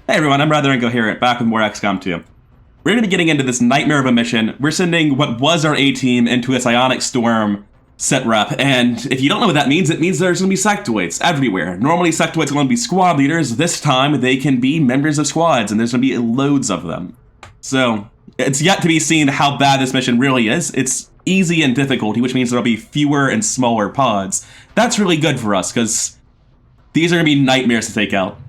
Hey everyone, I'm rather incoherent, back with more XCOM 2. We're going to be getting into this nightmare of a mission. We're sending what was our A-team into a Psionic storm set rep, and if you don't know what that means, it means there's going to be sectoids everywhere. Normally sectoids are going to be squad leaders. This time they can be members of squads, and there's going to be loads of them. So, it's yet to be seen how bad this mission really is. It's easy in difficulty, which means there'll be fewer and smaller pods. That's really good for us, because these are going to be nightmares to take out.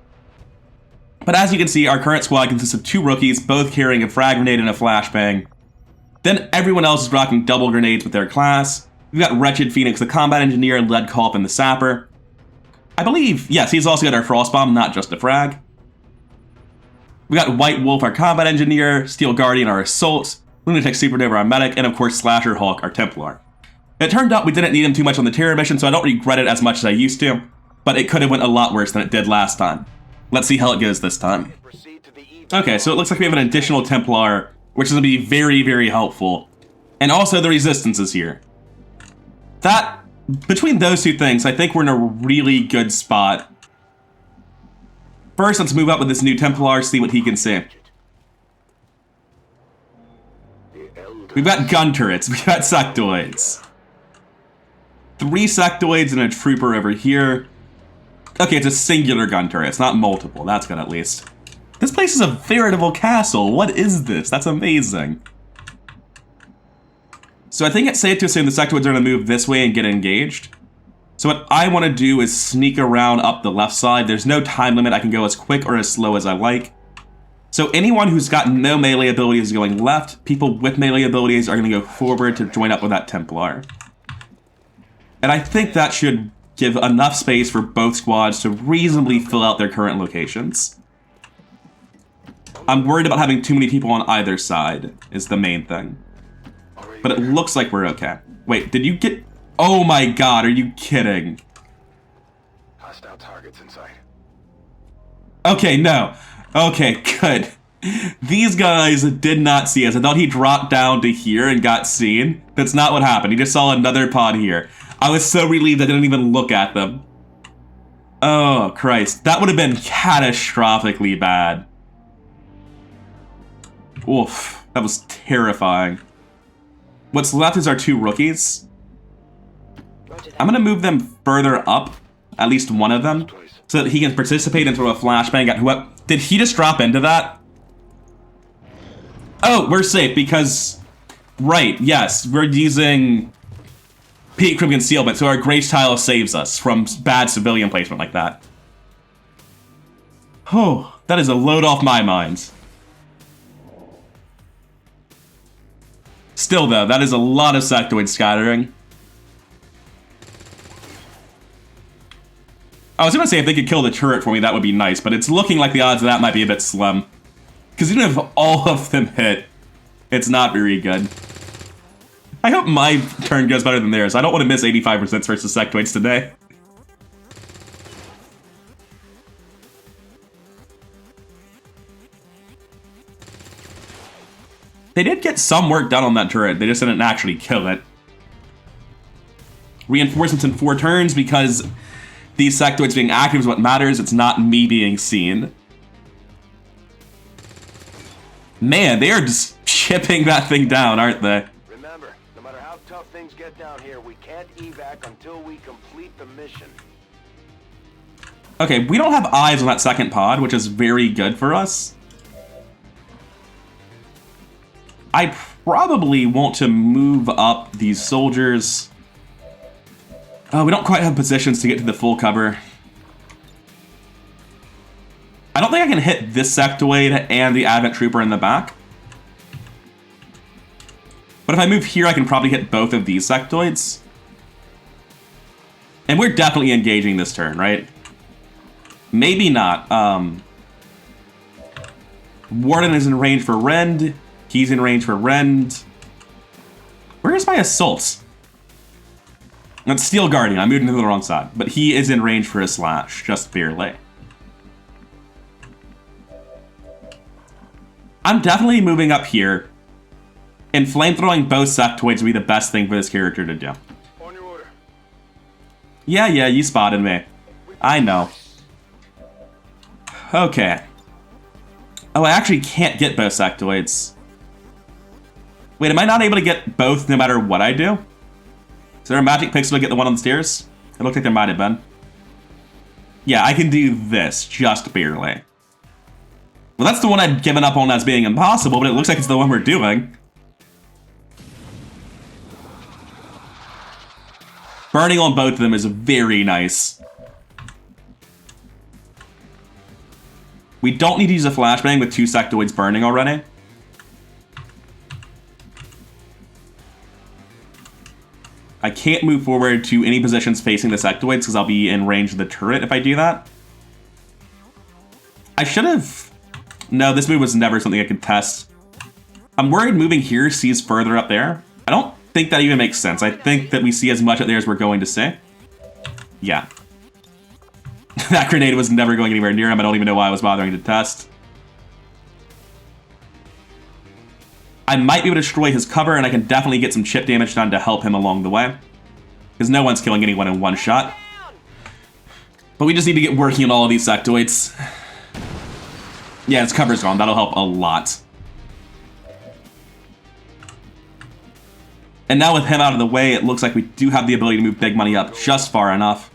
But as you can see, our current squad consists of 2 rookies, both carrying a frag grenade and a flashbang. Then everyone else is rocking double grenades with their class. We've got Wretched Phoenix, the combat engineer, and Lead Culp, and the sapper. I believe, yes, he's also got our frost bomb, not just a frag. We got White Wolf, our combat engineer, Steel Guardian, our assault, Lunatic Supernova, our medic, and of course Slasher Hulk, our Templar. It turned out we didn't need him too much on the terror mission, so I don't regret it as much as I used to, but it could have went a lot worse than it did last time. Let's see how it goes this time. Okay, so it looks like we have an additional Templar, which is going to be very, very helpful. And also the Resistance is here. Between those two things, I think we're in a really good spot. First, let's move up with this new Templar, see what he can say. We've got gun turrets, we've got sectoids. 3 sectoids and a trooper over here. Okay, it's a singular gun turret. It's not multiple. That's good, at least. This place is a veritable castle. What is this? That's amazing. So I think it's safe to assume the sectoids are going to move this way and get engaged. So what I want to do is sneak around up the left side. There's no time limit. I can go as quick or as slow as I like. So anyone who's got no melee abilities is going left. People with melee abilities are going to go forward to join up with that Templar. And I think that should give enough space for both squads to reasonably fill out their current locations. I'm worried about having too many people on either side, is the main thing. But it looks like we're okay. Wait, did you get... Oh my god, are you kidding? Hostile targets in sight. Okay, no. Okay, good. These guys did not see us. I thought he dropped down to here and got seen. That's not what happened. He just saw another pod here. I was so relieved I didn't even look at them. Oh, Christ. That would have been catastrophically bad. Oof. That was terrifying. What's left is our 2 rookies. I'm going to move them further up. At least one of them. So that he can participate and throw a flashbang at whoever... Did he just drop into that? Oh, we're safe because... Right, yes. We're using... Peak from concealment, so our Grace Tile saves us from bad civilian placement like that. Oh, that is a load off my mind. Still though, that is a lot of sectoid scattering. I was gonna say if they could kill the turret for me, that would be nice, but it's looking like the odds of that might be a bit slim. Because even if all of them hit, it's not very good. I hope my turn goes better than theirs. I don't want to miss 85% versus sectoids today. They did get some work done on that turret. They just didn't actually kill it. Reinforcements in 4 turns because these sectoids being active is what matters. It's not me being seen. Man, they are just chipping that thing down, aren't they? Tough things get down here. We can't evac until we complete the mission. Okay, we don't have eyes on that second pod, which is very good for us. I probably want to move up these soldiers. We don't quite have positions to get to the full cover. I don't think I can hit this sectoid and the Advent Trooper in the back. But if I move here, I can probably hit both of these sectoids. And we're definitely engaging this turn, right? Maybe not. Warden is in range for Rend. He's in range for Rend. Where's my assault? That's Steel Guardian. I moved into the wrong side. But he is in range for a slash, just barely. I'm definitely moving up here. And flamethrowing both sectoids would be the best thing for this character to do. On your order. Yeah, you spotted me. I know. Okay. Oh, I actually can't get both sectoids. Wait, am I not able to get both no matter what I do? Is there a magic pixel to get the one on the stairs? It looked like there might have been. Yeah, I can do this, just barely. Well, that's the one I'd given up on as being impossible, but it looks like it's the one we're doing. Burning on both of them is very nice. We don't need to use a flashbang with 2 sectoids burning already. I can't move forward to any positions facing the sectoids because I'll be in range of the turret if I do that. I should have... No, this move was never something I could test. I'm worried moving here sees further up there. I don't think that even makes sense. I think that we see as much up there as we're going to see. Yeah. That grenade was never going anywhere near him. I don't even know why I was bothering to test. I might be able to destroy his cover, and I can definitely get some chip damage done to help him along the way. Because no one's killing anyone in one shot. But we just need to get working on all of these sectoids. Yeah, his cover's gone. That'll help a lot. And now with him out of the way, it looks like we do have the ability to move big money up just far enough.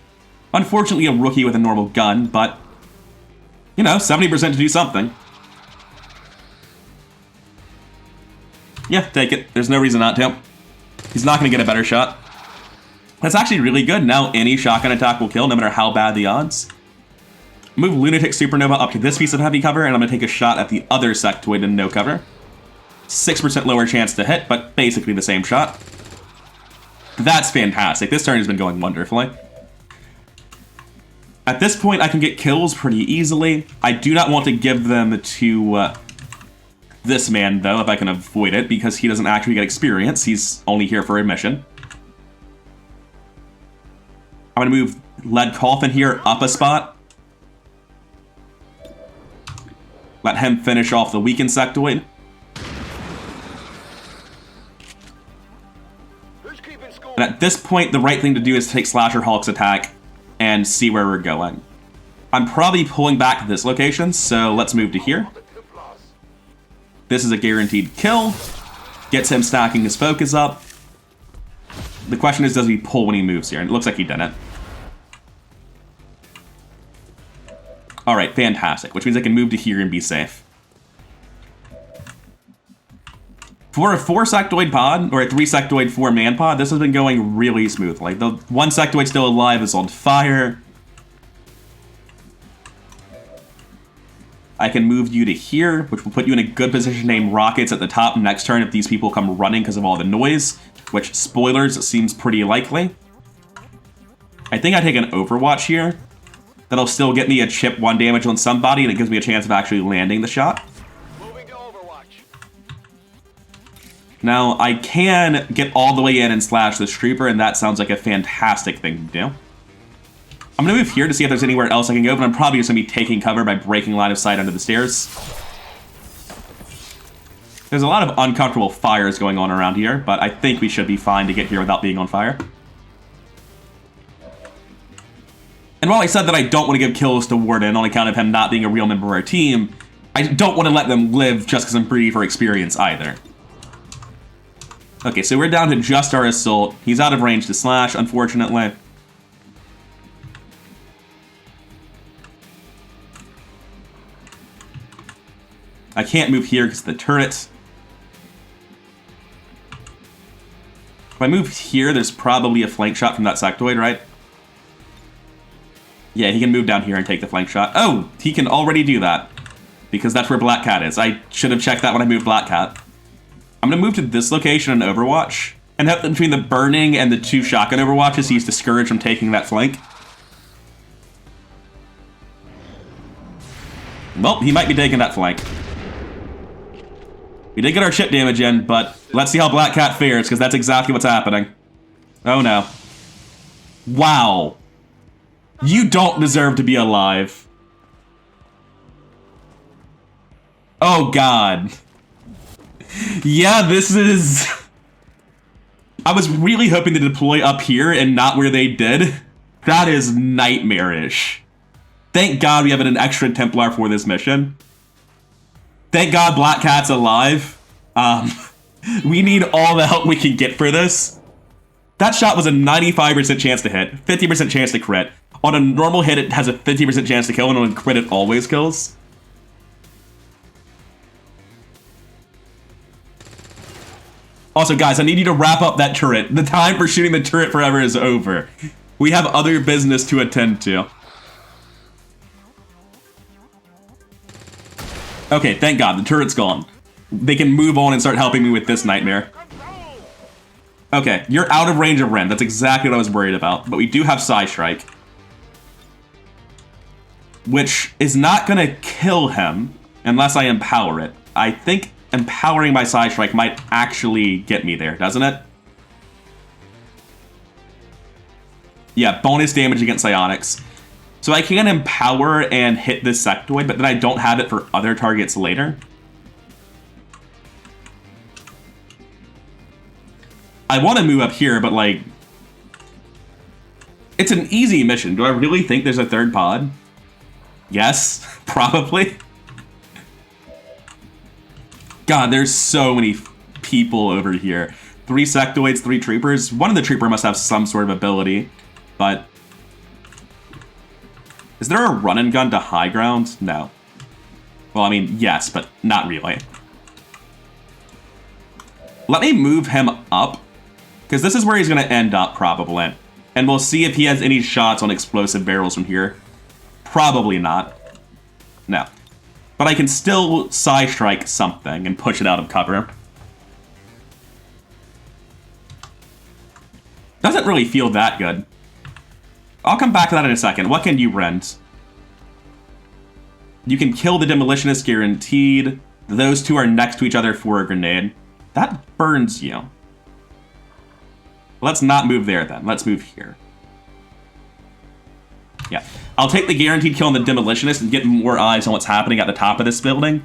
Unfortunately, a rookie with a normal gun, but... You know, 70% to do something. Yeah, take it. There's no reason not to. He's not going to get a better shot. That's actually really good. Now any shotgun attack will kill, no matter how bad the odds. Move Lunatic Supernova up to this piece of heavy cover, and I'm going to take a shot at the other sectoid in no cover. 6% lower chance to hit, but basically the same shot. That's fantastic. This turn has been going wonderfully. At this point, I can get kills pretty easily. I do not want to give them to this man, though, if I can avoid it, because he doesn't actually get experience. He's only here for a mission. I'm going to move Lead Coffin here up a spot. Let him finish off the weakened sectoid. And at this point, the right thing to do is take Slasher Hulk's attack and see where we're going. I'm probably pulling back to this location, so let's move to here. This is a guaranteed kill. Gets him stacking his focus up. The question is, does he pull when he moves here? And it looks like he didn't. Alright, fantastic. Which means I can move to here and be safe. For a 4-sectoid pod, or a 3-sectoid 4-man pod, this has been going really smoothly. The 1 sectoid still alive is on fire. I can move you to here, which will put you in a good position to aim rockets at the top next turn if these people come running because of all the noise, which, spoilers, seems pretty likely. I think I take an Overwatch here. That'll still get me a chip 1 damage on somebody, and it gives me a chance of actually landing the shot. Moving to Overwatch. Now, I can get all the way in and slash this trooper, and that sounds like a fantastic thing to do. I'm going to move here to see if there's anywhere else I can go, but I'm probably just going to be taking cover by breaking line of sight under the stairs. There's a lot of uncomfortable fires going on around here, but I think we should be fine to get here without being on fire. And while I said that I don't want to give kills to Warden on account of him not being a real member of our team, I don't want to let them live just because I'm greedy for experience either. Okay, so we're down to just our assault. He's out of range to slash, unfortunately. I can't move here because of the turret. If I move here, there's probably a flank shot from that sectoid, right? Yeah, he can move down here and take the flank shot. Oh, he can already do that. Because that's where Black Cat is. I should have checked that when I moved Black Cat. I'm going to move to this location in Overwatch. And hope that between the burning and the 2 shotgun Overwatches, he's discouraged from taking that flank. Well, he might be taking that flank. We did get our chip damage in, but let's see how Black Cat fares, because that's exactly what's happening. Oh no. Wow. You don't deserve to be alive. Oh god. Yeah, this is... I was really hoping to deploy up here and not where they did. That is nightmarish. Thank god we have an extra Templar for this mission. Thank God Black Cat's alive. We need all the help we can get for this. That shot was a 95% chance to hit, 50% chance to crit. On a normal hit, it has a 50% chance to kill, and on a crit, it always kills. Also, guys, I need you to wrap up that turret. The time for shooting the turret forever is over. We have other business to attend to. Okay, thank God, the turret's gone. They can move on and start helping me with this nightmare. Okay, you're out of range of Ren. That's exactly what I was worried about. But we do have Psystrike, which is not going to kill him unless I empower it. I think empowering my Psystrike might actually get me there, doesn't it? Yeah, bonus damage against Psionics. So I can empower and hit this sectoid, but then I don't have it for other targets later. I want to move up here, but like, it's an easy mission. Do I really think there's a third pod? Yes, probably. God, there's so many people over here. 3 sectoids, 3 troopers. One of the trooper must have some sort of ability, but is there a run and gun to high ground? No. Well, I mean, yes, but not really. Let me move him up, because this is where he's going to end up, probably. And we'll see if he has any shots on explosive barrels from here. Probably not. No. But I can still Psystrike something and push it out of cover. Doesn't really feel that good. I'll come back to that in a second. What can you rent? You can kill the Demolitionist guaranteed. Those two are next to each other for a grenade. That burns you. Let's not move there then. Let's move here. Yeah. I'll take the guaranteed kill on the Demolitionist and get more eyes on what's happening at the top of this building.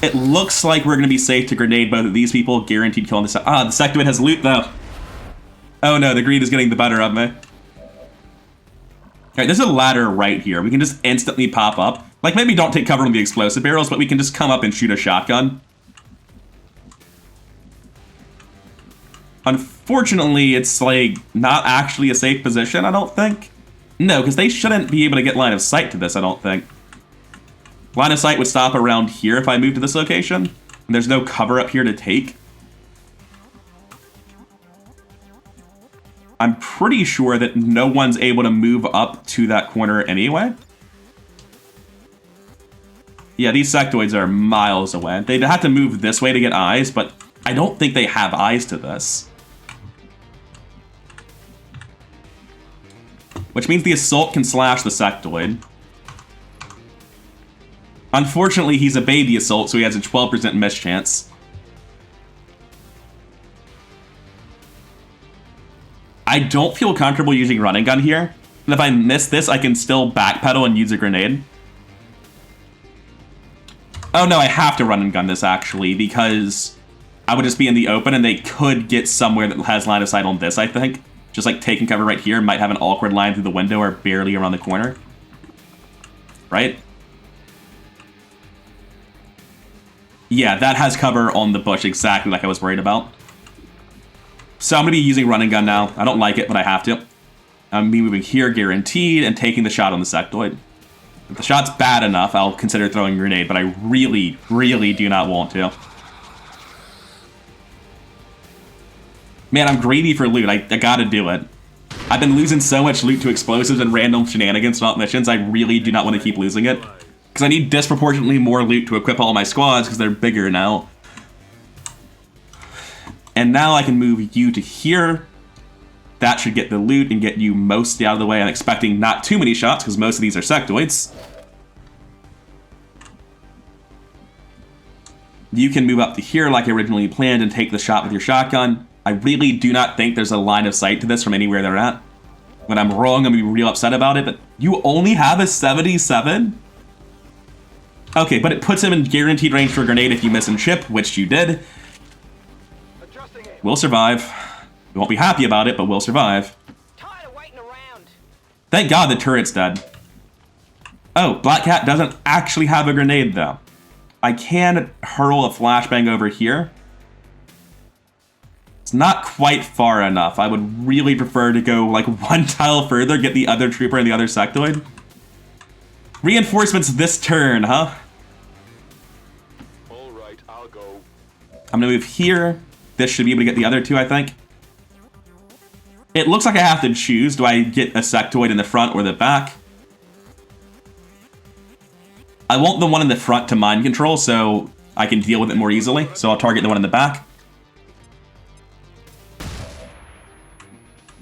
It looks like we're going to be safe to grenade both of these people. Guaranteed kill on the the sectoid has loot though. Oh no, the greed is getting the better of me. Alright, there's a ladder right here. We can just instantly pop up. Like, maybe don't take cover on the explosive barrels, but we can just come up and shoot a shotgun. Unfortunately, it's, like, not actually a safe position, I don't think. No, because they shouldn't be able to get line of sight to this, I don't think. Line of sight would stop around here if I moved to this location. And there's no cover up here to take. I'm pretty sure that no one's able to move up to that corner anyway. Yeah, these sectoids are miles away. They'd have to move this way to get eyes, but I don't think they have eyes to this. Which means the assault can slash the sectoid. Unfortunately, he's a baby assault, so he has a 12% miss chance. I don't feel comfortable using running gun here. And if I miss this, I can still backpedal and use a grenade. Oh no, I have to run and gun this actually, because I would just be in the open and they could get somewhere that has line of sight on this, I think. Just like taking cover right here might have an awkward line through the window or barely around the corner. Right? Yeah, that has cover on the bush exactly like I was worried about. So I'm going to be using running gun now. I don't like it, but I have to. I'm going to be moving here guaranteed and taking the shot on the sectoid. If the shot's bad enough, I'll consider throwing a grenade, but I really, really do not want to. Man, I'm greedy for loot. I gotta do it. I've been losing so much loot to explosives and random shenanigans throughout missions, I really do not want to keep losing it. Because I need disproportionately more loot to equip all my squads, because they're bigger now. And now I can move you to here. That should get the loot and get you mostly out of the way. I'm expecting not too many shots, because most of these are sectoids. You can move up to here like I originally planned and take the shot with your shotgun. I really do not think there's a line of sight to this from anywhere they're at. When I'm wrong, I'm going to be real upset about it, but you only have a 77? Okay, but it puts him in guaranteed range for a grenade if you miss and chip, which you did. We'll survive. We won't be happy about it, but we'll survive. Tired of waiting around. Thank God the turret's dead. Oh, Black Cat doesn't actually have a grenade, though. I can hurl a flashbang over here. It's not quite far enough. I would really prefer to go, like, one tile further, get the other trooper and the other sectoid. Reinforcements this turn, huh? All right, I'll go. I'm gonna move here. This should be able to get the other two, I think. It looks like I have to choose. Do I get a sectoid in the front or the back? I want the one in the front to mind control so I can deal with it more easily. So I'll target the one in the back.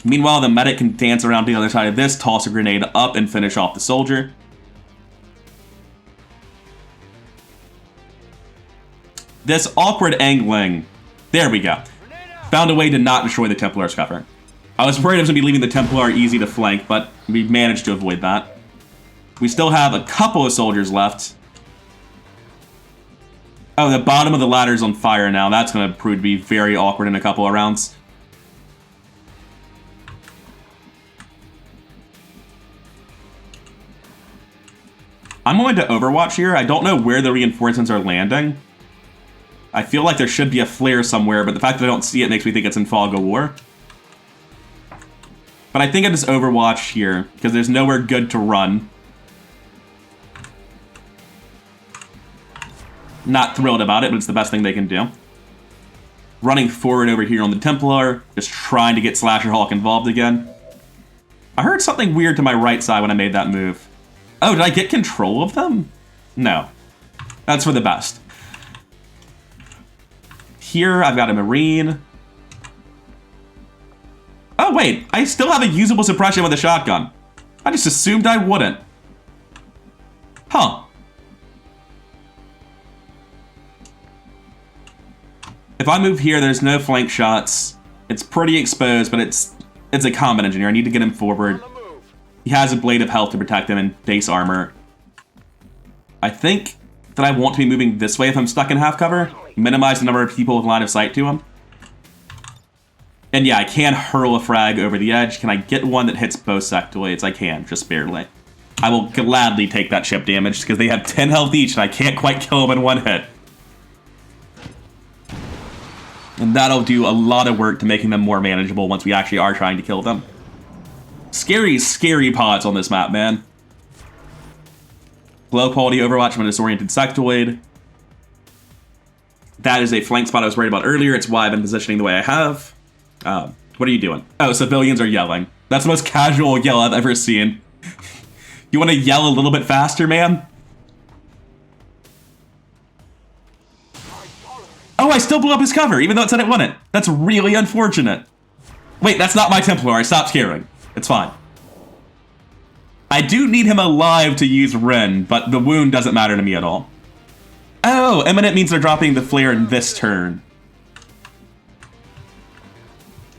Meanwhile, the medic can dance around to the other side of this, toss a grenade up, and finish off the soldier. This awkward angling. There we go. Found a way to not destroy the Templar's cover. I was worried I was going to be leaving the Templar easy to flank, but we managed to avoid that. We still have a couple of soldiers left. Oh, the bottom of the ladder's on fire now. That's going to prove to be very awkward in a couple of rounds. I'm going to Overwatch here. I don't know where the reinforcements are landing. I feel like there should be a flare somewhere, but the fact that I don't see it makes me think it's in Fog of War. But I think I just Overwatch here, because there's nowhere good to run. Not thrilled about it, but it's the best thing they can do. Running forward over here on the Templar, just trying to get Slasher Hawk involved again. I heard something weird to my right side when I made that move. Oh, did I get control of them? No. That's for the best. Here, I've got a Marine. Oh, wait. I still have a usable suppression with a shotgun. I just assumed I wouldn't. Huh. If I move here, there's no flank shots. It's pretty exposed, but it's a combat engineer. I need to get him forward. He has a blade of health to protect him and base armor. I think that I want to be moving this way if I'm stuck in half cover. Minimize the number of people with line of sight to him. And yeah, I can hurl a frag over the edge. Can I get one that hits both sectoids? I can, just barely. I will gladly take that chip damage because they have 10 health each and I can't quite kill them in one hit. And that'll do a lot of work to making them more manageable once we actually are trying to kill them. Scary, scary pods on this map, man. Low quality Overwatch from a disoriented sectoid. That is a flank spot I was worried about earlier. It's why I've been positioning the way I have. What are you doing? Oh, civilians are yelling. That's the most casual yell I've ever seen. You want to yell a little bit faster, man? Oh, I still blew up his cover, even though it said it wouldn't. That's really unfortunate. Wait, that's not my Templar. I stopped caring. It's fine. I do need him alive to use Ren, but the wound doesn't matter to me at all. Oh, imminent means they're dropping the flare in this turn.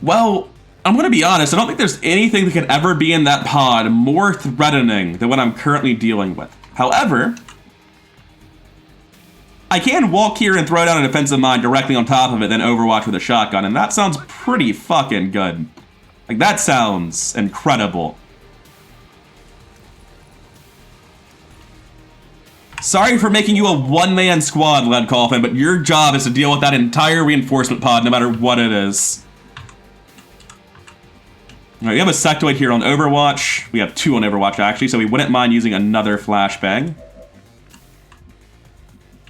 Well, I'm going to be honest. I don't think there's anything that could ever be in that pod more threatening than what I'm currently dealing with. However, I can walk here and throw down a defensive mine directly on top of it, then Overwatch with a shotgun, and that sounds pretty fucking good. Like, that sounds incredible. Sorry for making you a one-man squad, Lead Coffin, but your job is to deal with that entire reinforcement pod no matter what it is. Alright, we have a sectoid here on Overwatch. We have two on Overwatch, actually, so we wouldn't mind using another flashbang.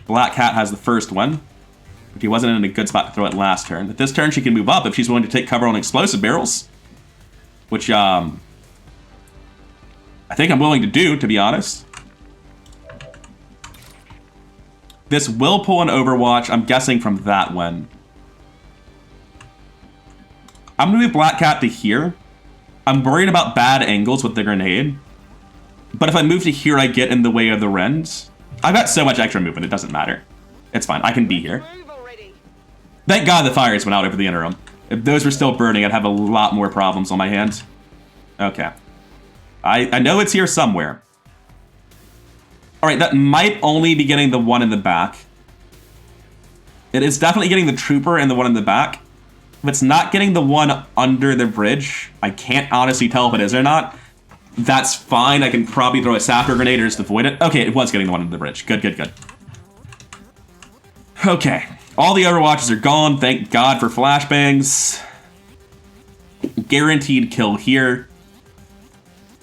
Black Cat has the first one. But he wasn't in a good spot to throw it last turn. But this turn she can move up if she's willing to take cover on explosive barrels. Which, I think I'm willing to do, to be honest. This will pull an Overwatch, I'm guessing from that one. I'm going to move Black Cat to here. I'm worried about bad angles with the grenade. But if I move to here, I get in the way of the Rens. I've got so much extra movement, it doesn't matter. It's fine, I can be here. Thank God the fires went out over the interim. If those were still burning, I'd have a lot more problems on my hands. Okay. I know it's here somewhere. Alright, that might only be getting the one in the back. It is definitely getting the trooper and the one in the back. If it's not getting the one under the bridge, I can't honestly tell if it is or not. That's fine. I can probably throw a sapper grenade or just avoid it. Okay, it was getting the one into the bridge. Good, good, good. Okay. All the Overwatches are gone. Thank God for flashbangs. Guaranteed kill here.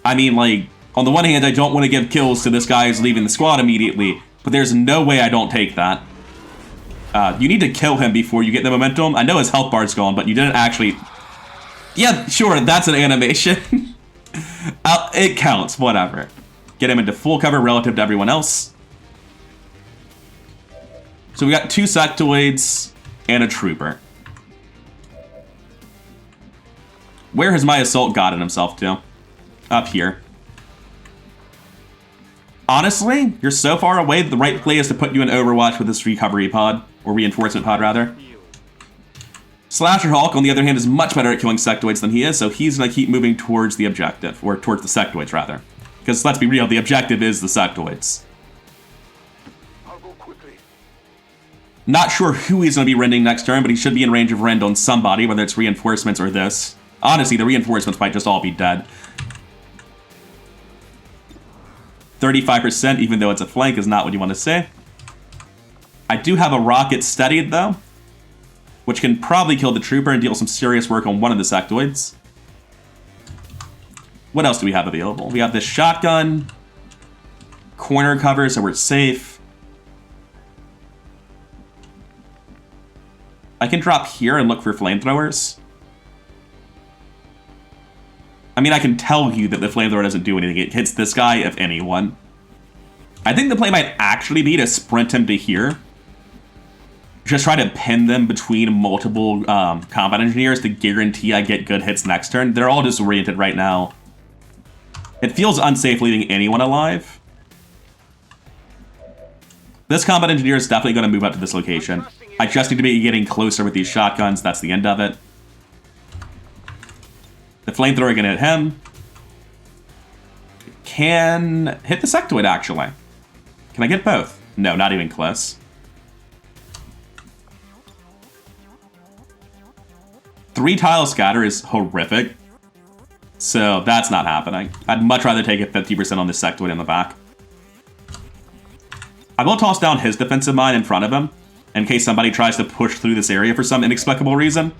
I mean, like, on the one hand, I don't want to give kills to this guy who's leaving the squad immediately, but there's no way I don't take that. You need to kill him before you get the momentum. I know his health bar's gone, but you didn't actually... Yeah, sure, that's an animation. It counts, whatever. Get him into full cover relative to everyone else. So we got 2 sectoids and a trooper. Where has my assault gotten himself to? Up here. Honestly, you're so far away that the right play is to put you in Overwatch with this recovery pod. Or reinforcement pod, rather. Slasher Hulk, on the other hand, is much better at killing sectoids than he is, so he's going to keep moving towards the objective. Or towards the sectoids, rather. Because, let's be real, the objective is the sectoids. I'll go quickly. Not sure who he's going to be rending next turn, but he should be in range of rend on somebody, whether it's reinforcements or this. Honestly, the reinforcements might just all be dead. 35%, even though it's a flank, is not what you want to say. I do have a rocket steadied, though, which can probably kill the trooper and deal some serious work on one of the sectoids. What else do we have available? We have this shotgun, corner cover, so we're safe. I can drop here and look for flamethrowers. I mean, I can tell you that the flamethrower doesn't do anything. It hits this guy, if anyone. I think the play might actually be to sprint him to here. Just try to pin them between multiple combat engineers to guarantee I get good hits next turn. They're all disoriented right now. It feels unsafe leaving anyone alive. This combat engineer is definitely going to move up to this location. I just need to be getting closer with these shotguns. That's the end of it. The flamethrower can hit him. Can hit the sectoid, actually. Can I get both? No, not even close. Three tile scatter is horrific. So that's not happening. I'd much rather take a 50% on the sectoid in the back. I will toss down his defensive mine in front of him, in case somebody tries to push through this area for some inexplicable reason.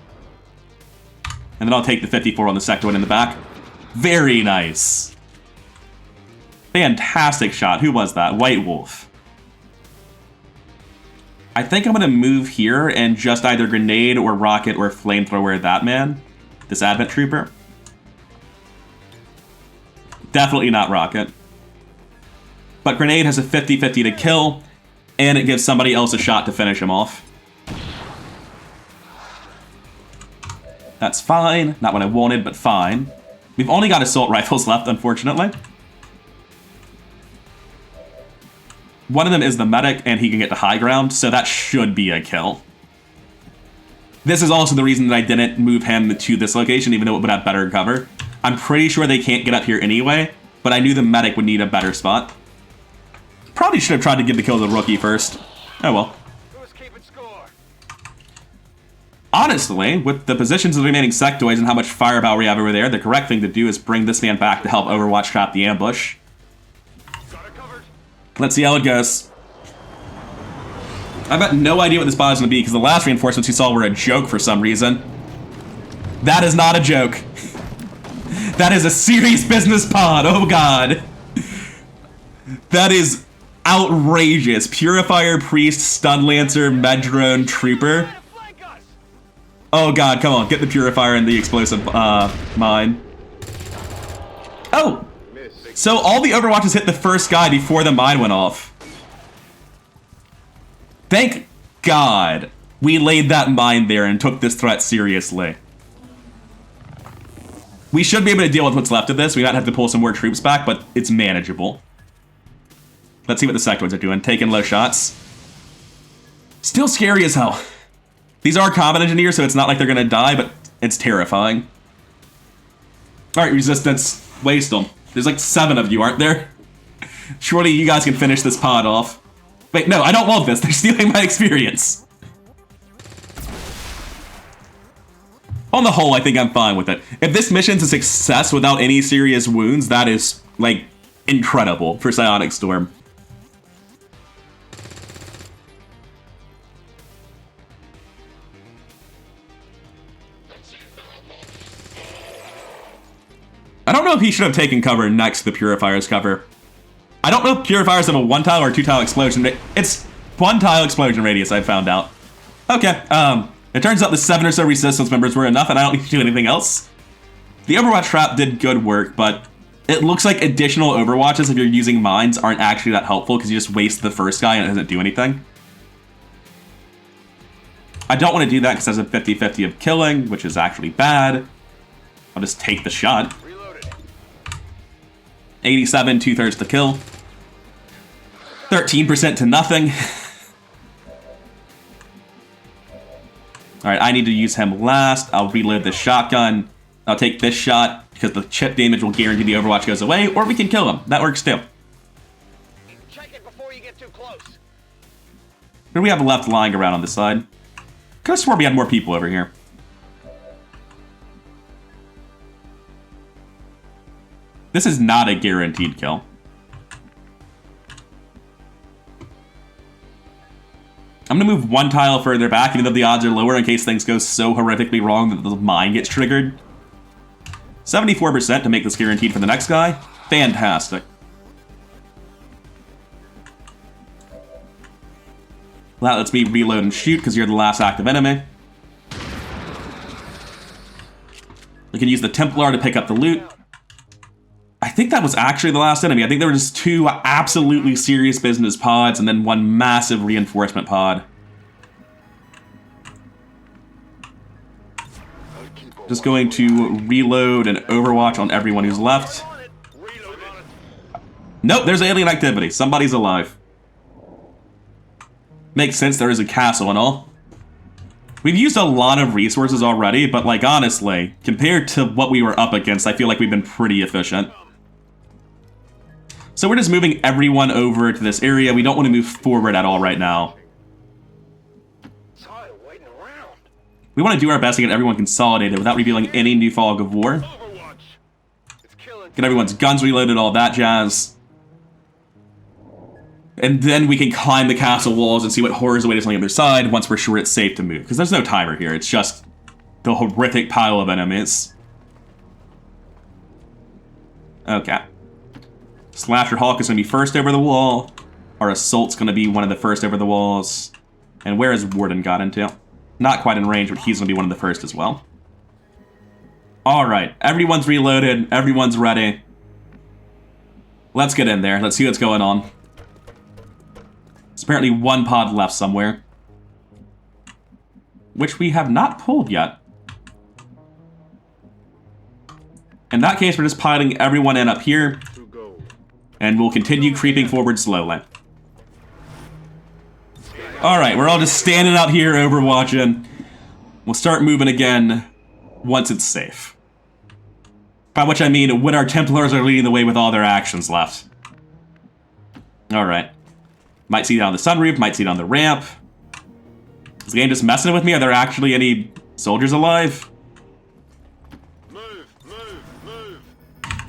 And then I'll take the 54 on the sectoid in the back. Very nice. Fantastic shot. Who was that? White Wolf. I think I'm going to move here and just either grenade or rocket or flamethrower that man. This Advent Trooper. Definitely not rocket. But grenade has a 50-50 to kill, and it gives somebody else a shot to finish him off. That's fine. Not what I wanted, but fine. We've only got assault rifles left, unfortunately. One of them is the medic, and he can get to high ground, so that should be a kill. This is also the reason that I didn't move him to this location, even though it would have better cover. I'm pretty sure they can't get up here anyway, but I knew the medic would need a better spot. Probably should have tried to give the kill to the rookie first. Oh well. Who's keeping score? Honestly, with the positions of the remaining sectoids and how much firepower we have over there, the correct thing to do is bring this man back to help Overwatch trap the ambush. Got it covered. Let's see how it goes. I've got no idea what this pod is going to be, because the last reinforcements you saw were a joke for some reason. That is not a joke. That is a serious business pod, oh god. That is outrageous. Purifier, Priest, Stun Lancer, Medrone, Trooper. Oh god, come on, get the Purifier and the explosive mine. Oh! So all the Overwatches hit the first guy before the mine went off. Thank God we laid that mine there and took this threat seriously. We should be able to deal with what's left of this. We might have to pull some more troops back, but it's manageable. Let's see what the sectoids are doing. Taking low shots. Still scary as hell. These are combat engineers, so it's not like they're going to die, but it's terrifying. Alright, Resistance. Waste them. There's like 7 of you, aren't there? Surely you guys can finish this pod off. Wait, no, I don't want this. They're stealing my experience. On the whole, I think I'm fine with it. If this mission's a success without any serious wounds, that is, like, incredible for Psionic Storm. I don't know if he should have taken cover next to the Purifier's cover. I don't know if Purifiers have a 1-tile or 2-tile explosion rate. It's 1-tile explosion radius, I found out. Okay, it turns out the 7 or so resistance members were enough and I don't need to do anything else. The Overwatch trap did good work, but it looks like additional Overwatches, if you're using mines, aren't actually that helpful because you just waste the first guy and it doesn't do anything. I don't want to do that because there's a 50-50 of killing, which is actually bad. I'll just take the shot. 87, 2/3 to kill. 13% to nothing. Alright, I need to use him last. I'll reload the shotgun. I'll take this shot because the chip damage will guarantee the Overwatch goes away, or we can kill him. That works too. Check it before you get too close. What do we have left lying around on this side? Could have swore we had more people over here. This is not a guaranteed kill. I'm gonna move 1 tile further back, even though the odds are lower in case things go so horrifically wrong that the mine gets triggered. 74% to make this guaranteed for the next guy. Fantastic. Well, that lets me reload and shoot because you're the last active enemy. We can use the Templar to pick up the loot. I think that was actually the last enemy. I think there were just 2 absolutely serious business pods and then 1 massive reinforcement pod. Just going to reload and Overwatch on everyone who's left. Nope, there's alien activity. Somebody's alive. Makes sense, there is a castle and all. We've used a lot of resources already, but like honestly, compared to what we were up against, I feel like we've been pretty efficient. So we're just moving everyone over to this area. We don't want to move forward at all right now. We want to do our best to get everyone consolidated without revealing any new fog of war. Get everyone's guns reloaded, all that jazz. And then we can climb the castle walls and see what horrors await us on the other side once we're sure it's safe to move. Because there's no timer here, it's just the horrific pile of enemies. Okay. Slasher Hawk is going to be first over the wall. Our Assault's going to be one of the first over the walls. And where has Warden got into? Not quite in range, but he's going to be one of the first as well. Alright, everyone's reloaded, everyone's ready. Let's get in there, let's see what's going on. There's apparently 1 pod left somewhere. Which we have not pulled yet. In that case, we're just piling everyone in up here. And we'll continue creeping forward slowly. Alright, we're all just standing out here overwatching. We'll start moving again once it's safe. By which I mean when our Templars are leading the way with all their actions left. Alright. Might see it on the sunroof, might see it on the ramp. Is the game just messing with me? Are there actually any soldiers alive?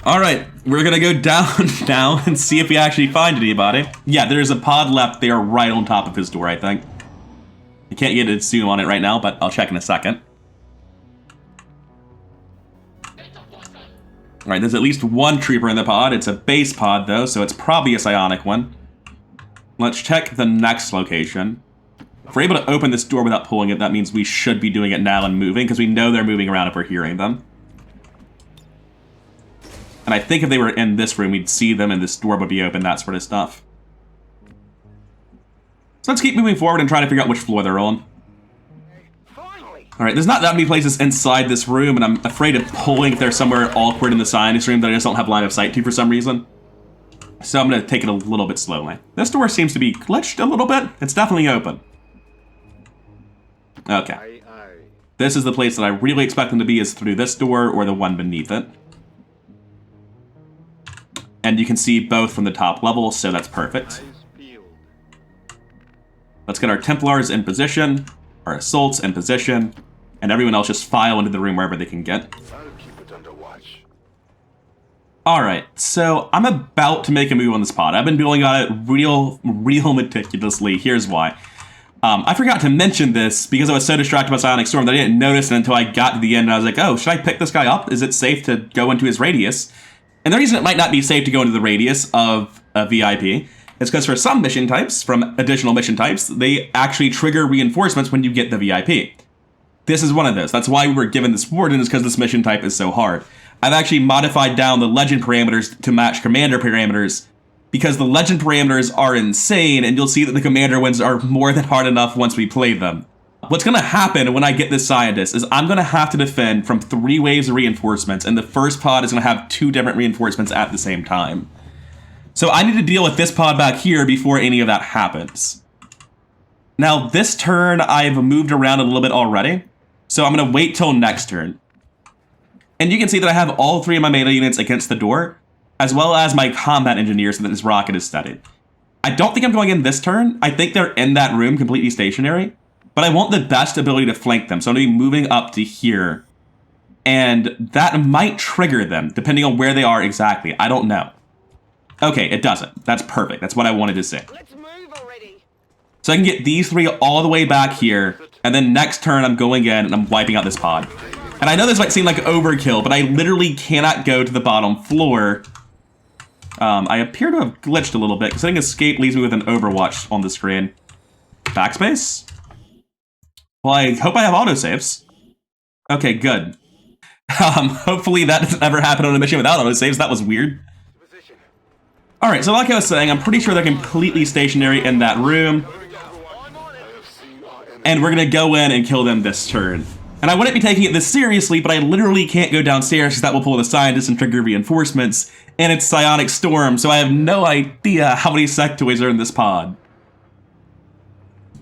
Alright, we're gonna go down now and see if we actually find anybody. Yeah, there's a pod left there right on top of his door, I think. I can't get a zoom on it right now, but I'll check in a second. Alright, there's at least 1 trooper in the pod. It's a base pod, though, so it's probably a psionic one. Let's check the next location. If we're able to open this door without pulling it, that means we should be doing it now and moving, because we know they're moving around if we're hearing them. And I think if they were in this room, we'd see them and this door would be open, that sort of stuff. So let's keep moving forward and try to figure out which floor they're on. Alright, there's not that many places inside this room, and I'm afraid of pulling if they're somewhere awkward in the scientist room that I just don't have line of sight to for some reason. So I'm going to take it a little bit slowly. This door seems to be glitched a little bit. It's definitely open. Okay. This is the place that I really expect them to be, is through this door or the one beneath it. And you can see both from the top level, so that's perfect. Let's get our Templars in position, our Assaults in position, and everyone else just file into the room wherever they can get. I'll keep it under watch. Alright, so I'm about to make a move on this pod. I've been building on it real meticulously. Here's why. I forgot to mention this because I was so distracted by Psionic Storm that I didn't notice it until I got to the end and I was like, oh, should I pick this guy up? Is it safe to go into his radius? And the reason it might not be safe to go into the radius of a VIP is because for some mission types, from additional mission types, they actually trigger reinforcements when you get the VIP. This is one of those. That's why we were given this warden, is because this mission type is so hard. I've actually modified down the legend parameters to match commander parameters because the legend parameters are insane, and you'll see that the commander ones are more than hard enough once we play them. What's going to happen when I get this scientist is I'm going to have to defend from 3 waves of reinforcements, and the first pod is going to have 2 different reinforcements at the same time. So I need to deal with this pod back here before any of that happens. Now, this turn, I've moved around a little bit already, so I'm going to wait till next turn. And you can see that I have all 3 of my melee units against the door, as well as my combat engineers so that this rocket is steadied. I don't think I'm going in this turn. I think they're in that room completely stationary, but I want the best ability to flank them, so I'm going to be moving up to here. And that might trigger them, depending on where they are exactly. I don't know. Okay, it doesn't. That's perfect. That's what I wanted to say. Let's move already. So I can get these 3 all the way back here, and then next turn I'm going in and I'm wiping out this pod. And I know this might seem like overkill, but I literally cannot go to the bottom floor. I appear to have glitched a little bit, because I think escape leaves me with an Overwatch on the screen. Backspace? Well, I hope I have autosaves. Okay, good. Hopefully that doesn't ever happen on a mission without autosaves. That was weird. Alright, so like I was saying, I'm pretty sure they're completely stationary in that room. And we're gonna go in and kill them this turn. And I wouldn't be taking it this seriously, but I literally can't go downstairs because that will pull the scientists and trigger reinforcements. And it's Psionic Storm, so I have no idea how many sectoids are in this pod.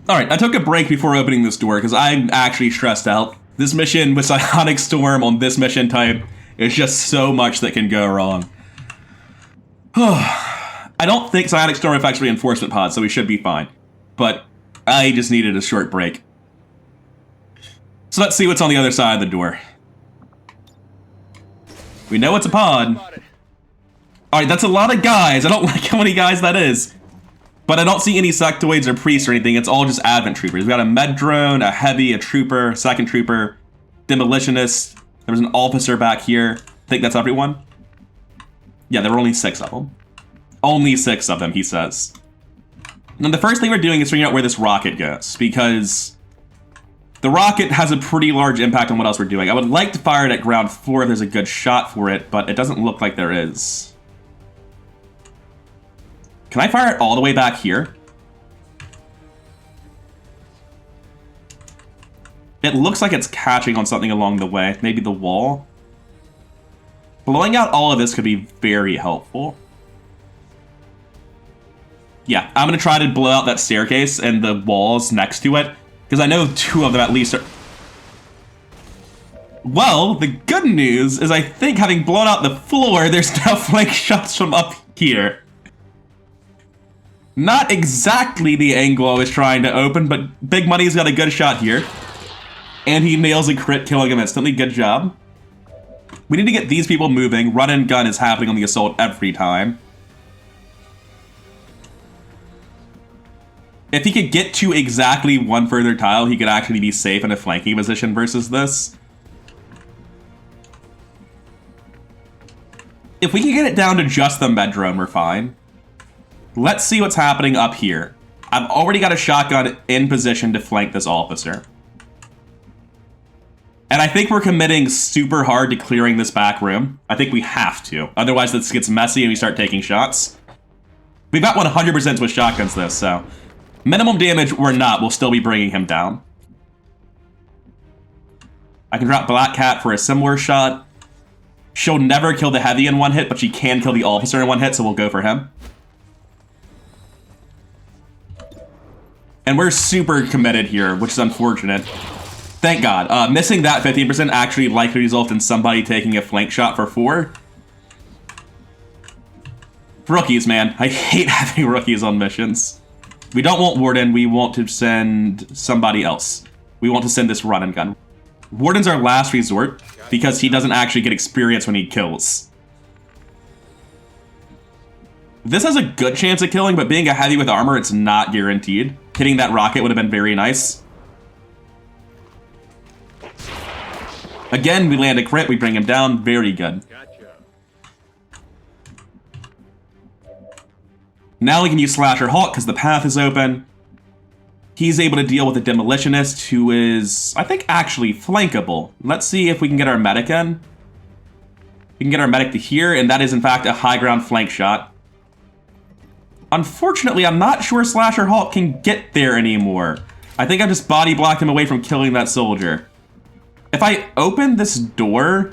Alright, I took a break before opening this door because I'm actually stressed out. This mission with Psionic Storm on this mission type is just so much that can go wrong. I don't think Psionic Storm affects reinforcement pods, so we should be fine. But I just needed a short break. So let's see what's on the other side of the door. We know it's a pod. Alright, that's a lot of guys. I don't like how many guys that is. But I don't see any sectoids or priests or anything. It's all just Advent troopers. We got a med drone, a heavy, a trooper, second trooper, demolitionist. There was an officer back here. I think that's everyone. Yeah, there were only 6 of them. Only 6 of them, he says. And the first thing we're doing is figuring out where this rocket goes, because the rocket has a pretty large impact on what else we're doing. I would like to fire it at ground floor if there's a good shot for it, but it doesn't look like there is. Can I fire it all the way back here? It looks like it's catching on something along the way, maybe the wall. Blowing out all of this could be very helpful. Yeah, I'm going to try to blow out that staircase and the walls next to it, because I know 2 of them at least are... Well, the good news is I think having blown out the floor, there's now flank shots from up here. Not exactly the angle I was trying to open, but Big Money's got a good shot here. And he nails a crit, killing him instantly. Good job. We need to get these people moving. Run and gun is happening on the assault every time. If he could get to exactly 1 further tile, he could actually be safe in a flanking position versus this. If we can get it down to just the med drone, we're fine. Let's see what's happening up here. I've already got a shotgun in position to flank this officer. And I think we're committing super hard to clearing this back room. I think we have to. Otherwise, this gets messy and we start taking shots. We've got 100% with shotguns, though, so... minimum damage or not, we'll still be bringing him down. I can drop Black Cat for a similar shot. She'll never kill the heavy in 1 hit, but she can kill the officer in 1 hit, so we'll go for him. And we're super committed here, which is unfortunate. Thank God. Missing that 15% actually likely result in somebody taking a flank shot for 4. Rookies, man. I hate having rookies on missions. We don't want Warden, we want to send somebody else. We want to send this run and gun. Warden's our last resort, because he doesn't actually get experience when he kills. This has a good chance of killing, but being a heavy with armor, it's not guaranteed. Hitting that rocket would have been very nice. Again, we land a crit, we bring him down, very good. Now we can use Slasher Hawk because the path is open. He's able to deal with a Demolitionist who is, I think, actually flankable. Let's see if we can get our medic in. We can get our medic to here, and that is, in fact, a high ground flank shot. Unfortunately, I'm not sure Slasher Hawk can get there anymore. I think I just body blocked him away from killing that soldier. If I open this door,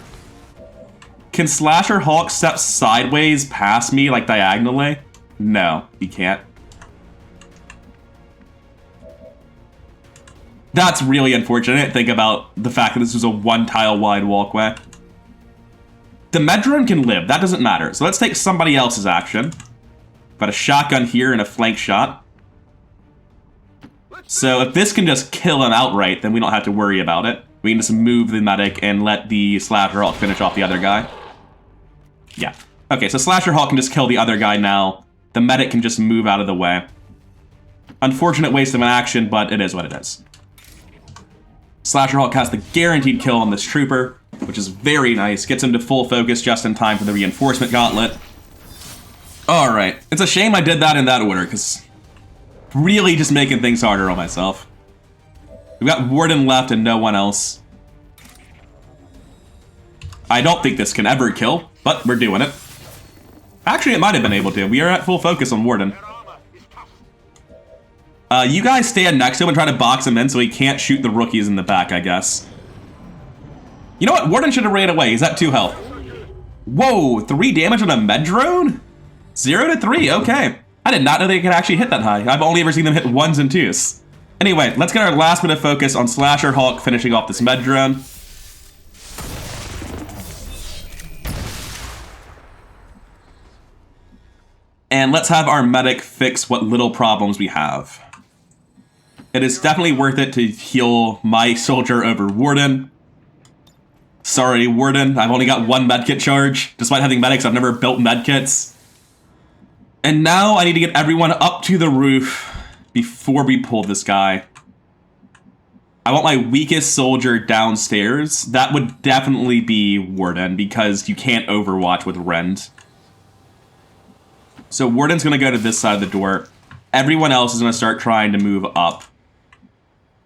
can Slasher Hawk step sideways past me, like diagonally? No, he can't. That's really unfortunate. Think about the fact that this was a one-tile wide walkway. The Medrone can live. That doesn't matter. So let's take somebody else's action. Got a shotgun here and a flank shot. So if this can just kill him outright, then we don't have to worry about it. We can just move the medic and let the Slasher Hawk finish off the other guy. Yeah. Okay, so Slasher Hawk can just kill the other guy now. The medic can just move out of the way. Unfortunate waste of an action, but it is what it is. Slasher Hawk has the guaranteed kill on this trooper, which is very nice. Gets him to full focus just in time for the reinforcement gauntlet. Alright, it's a shame I did that in that order, because really just making things harder on myself. We've got Warden left and no one else. I don't think this can ever kill, but we're doing it. Actually, it might have been able to. We are at full focus on Warden. You guys stand next to him and try to box him in so he can't shoot the rookies in the back, I guess. You know what? Warden should have ran away. He's at 2 health. Whoa, 3 damage on a Medrone? 0 to 3, okay. I did not know they could actually hit that high. I've only ever seen them hit 1s and 2s. Anyway, let's get our last bit of focus on Slasher Hawk finishing off this Medrone. And let's have our medic fix what little problems we have. It is definitely worth it to heal my soldier over Warden. Sorry, Warden, I've only got 1 medkit charge. Despite having medics, I've never built medkits. And now I need to get everyone up to the roof before we pull this guy. I want my weakest soldier downstairs. That would definitely be Warden, because you can't overwatch with Rend. So Warden's going to go to this side of the door. Everyone else is going to start trying to move up.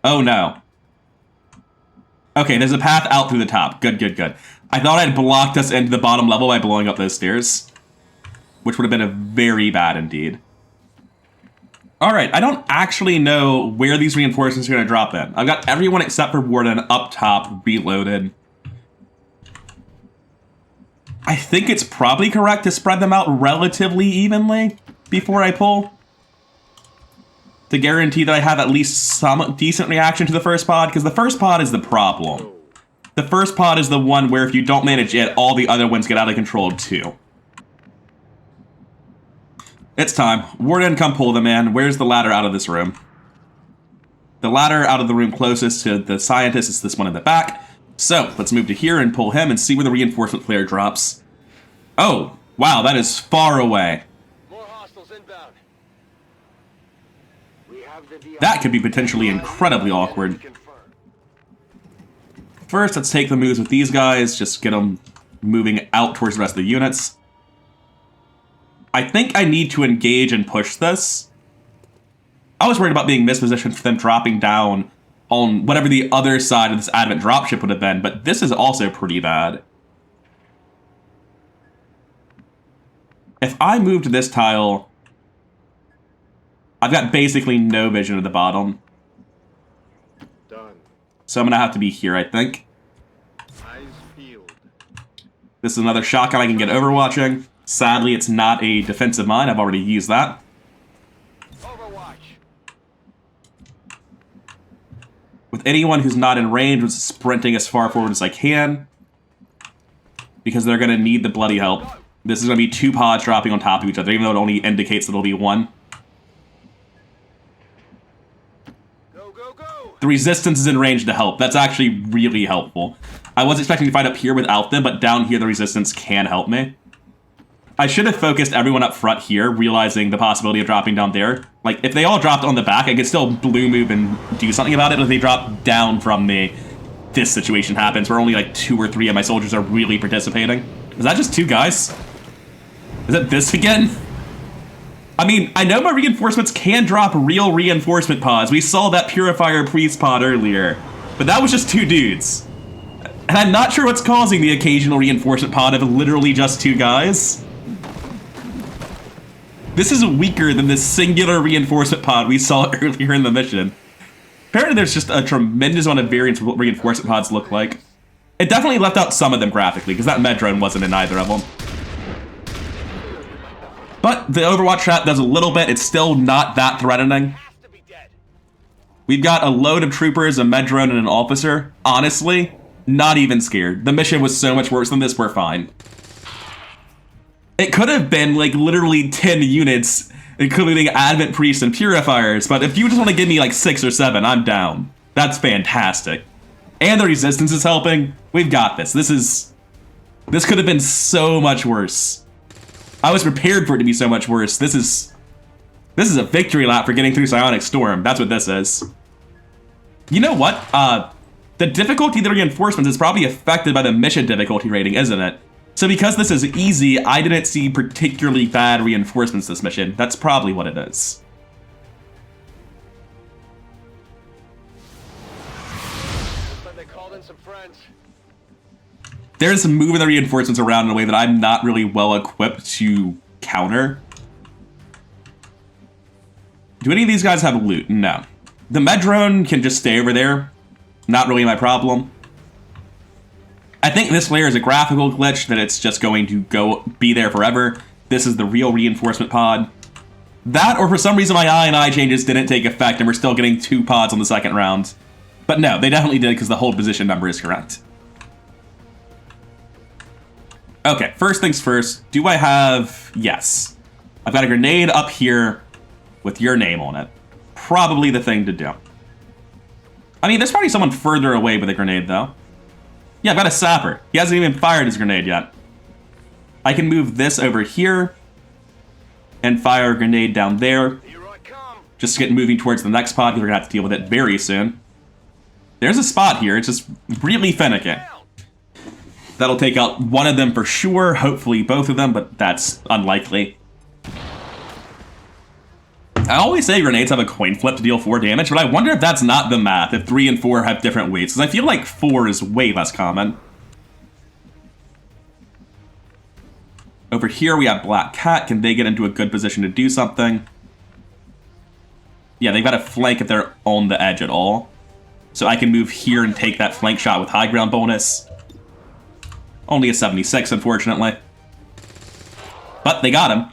Oh no. Okay, there's a path out through the top. Good, good, good. I thought I'd blocked us into the bottom level by blowing up those stairs, which would have been a very bad indeed. Alright, I don't actually know where these reinforcements are going to drop in. I've got everyone except for Warden up top, reloaded. I think it's probably correct to spread them out relatively evenly before I pull, to guarantee that I have at least some decent reaction to the first pod, because the first pod is the problem. The first pod is the one where if you don't manage it, all the other ones get out of control too. It's time. Warden, come pull them in. Where's the ladder out of this room? The ladder out of the room closest to the scientist is this one in the back. So, let's move to here and pull him and see where the reinforcement flare drops. Oh, wow, that is far away. More hostiles inbound. We have the That could be potentially incredibly awkward. First, let's take the moves with these guys, just get them moving out towards the rest of the units. I think I need to engage and push this. I was worried about being mispositioned for them dropping down on whatever the other side of this advent dropship would have been, but this is also pretty bad. If I move to this tile, I've got basically no vision at the bottom. Done. So I'm going to have to be here, I think. Eyes peeled. This is another shotgun I can get overwatching. Sadly, it's not a defensive mine. I've already used that. Overwatch. With anyone who's not in range, I'm sprinting as far forward as I can, because they're going to need the bloody help. This is going to be 2 pods dropping on top of each other, even though it only indicates that it'll be 1. Go Go, go, go! The resistance is in range to help. That's actually really helpful. I was expecting to fight up here without them, but down here the resistance can help me. I should have focused everyone up front here, realizing the possibility of dropping down there. Like, if they all dropped on the back, I could still blue move and do something about it, but if they drop down from me, this situation happens where only like 2 or 3 of my soldiers are really participating. Is that just 2 guys? Is it this again? I mean, I know my reinforcements can drop real reinforcement pods. We saw that Purifier Priest pod earlier, but that was just 2 dudes. And I'm not sure what's causing the occasional reinforcement pod of literally just 2 guys. This is weaker than the singular reinforcement pod we saw earlier in the mission. Apparently there's just a tremendous amount of variance of what reinforcement pods look like. It definitely left out some of them graphically, because that med drone wasn't in either of them. But the Overwatch chat does a little bit. It's still not that threatening. We've got a load of troopers, a med drone, and an officer. Honestly, not even scared. The mission was so much worse than this, we're fine. It could have been like literally 10 units, including Advent Priests and Purifiers, but if you just want to give me like 6 or 7, I'm down. That's fantastic. And the resistance is helping. We've got this. This could have been so much worse. I was prepared for it to be so much worse. This is a victory lap for getting through Psionic Storm. That's what this is. You know what? The difficulty of the reinforcements is probably affected by the mission difficulty rating, isn't it? So because this is easy, I didn't see particularly bad reinforcements this mission. That's probably what it is. But they called in some friends. There's some moving the reinforcements around in a way that I'm not really well equipped to counter. Do any of these guys have loot? No. The med drone can just stay over there. Not really my problem. I think this layer is a graphical glitch that it's just going to be there forever. This is the real reinforcement pod. That, or for some reason my I changes didn't take effect and we're still getting 2 pods on the second round. But no, they definitely did because the hold position number is correct. Okay, first things first, do I have... Yes. I've got a grenade up here with your name on it. Probably the thing to do. I mean, there's probably someone further away with a grenade, though. Yeah, I've got a sapper. He hasn't even fired his grenade yet. I can move this over here and fire a grenade down there. Just to get moving towards the next pod, because we're going to have to deal with it very soon. There's a spot here. It's just really finicky. That'll take out one of them for sure, hopefully both of them, but that's unlikely. I always say grenades have a coin flip to deal 4 damage, but I wonder if that's not the math, if 3 and 4 have different weights, because I feel like 4 is way less common. Over here we have Black Cat. Can they get into a good position to do something? Yeah, they've got a flank if they're on the edge at all. So I can move here and take that flank shot with high ground bonus. Only a 76, unfortunately. But they got him.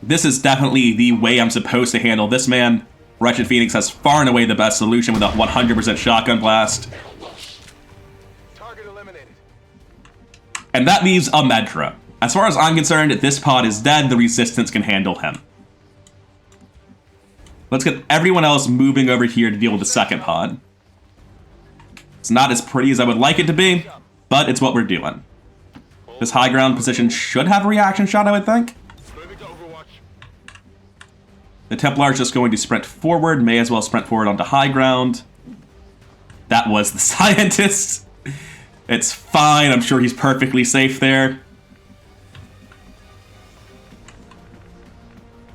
This is definitely the way I'm supposed to handle this man. Wretched Phoenix has far and away the best solution with a 100% shotgun blast. Target eliminated. And that leaves a Medra. As far as I'm concerned, this pod is dead. The resistance can handle him. Let's get everyone else moving over here to deal with the second pod. It's not as pretty as I would like it to be, but it's what we're doing. This high ground position should have a reaction shot, I would think. The Templar's just going to sprint forward, may as well sprint forward onto high ground. That was the scientist. It's fine, I'm sure he's perfectly safe there.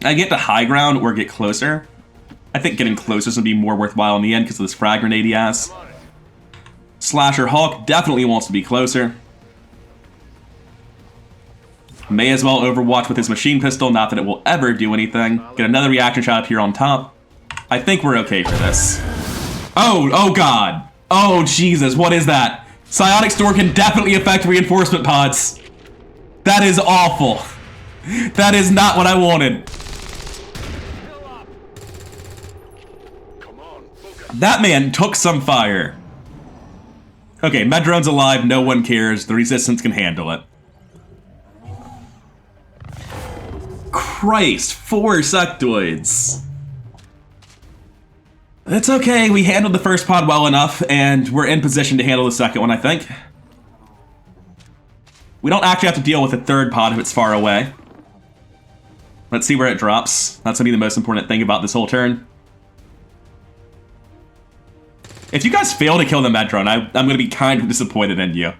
I get to high ground or get closer. I think getting closer is going to be more worthwhile in the end because of this frag grenade he has. Slasher Hawk definitely wants to be closer. May as well overwatch with his machine pistol, not that it will ever do anything. Get another reaction shot up here on top. I think we're okay for this. Oh god. Oh Jesus, what is that? Psionic Storm can definitely affect reinforcement pods. That is awful. That is not what I wanted. That man took some fire. Okay, Medrone's alive, no one cares. The resistance can handle it. Christ, 4 sectoids. It's okay, we handled the first pod well enough, and we're in position to handle the second one, I think. We don't actually have to deal with the third pod if it's far away. Let's see where it drops. That's gonna be the most important thing about this whole turn. If you guys fail to kill the Medron, I'm gonna be kind of disappointed in you.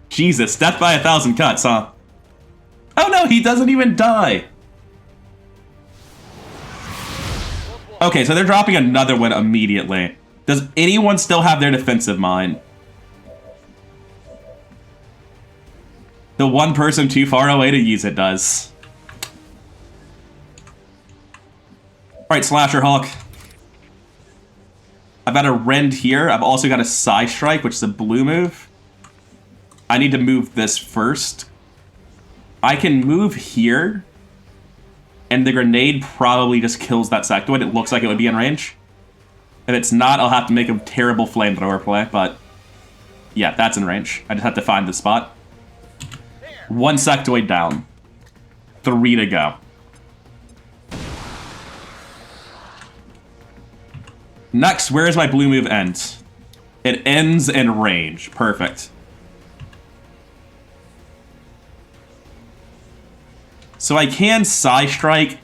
Jesus, death by 1,000 cuts, huh? Oh no, he doesn't even die! Okay, so they're dropping another one immediately. Does anyone still have their defensive mind? The one person too far away to use it does. Alright, Slasher Hawk. I've got a Rend here. I've also got a Psy Strike, which is a blue move. I need to move this first. I can move here. And the grenade probably just kills that sectoid. It looks like it would be in range. If it's not, I'll have to make a terrible flamethrower play, but yeah, that's in range. I just have to find the spot. One sectoid down. 3 to go. Next, where is my blue move end? It ends in range. Perfect. So I can Psy Strike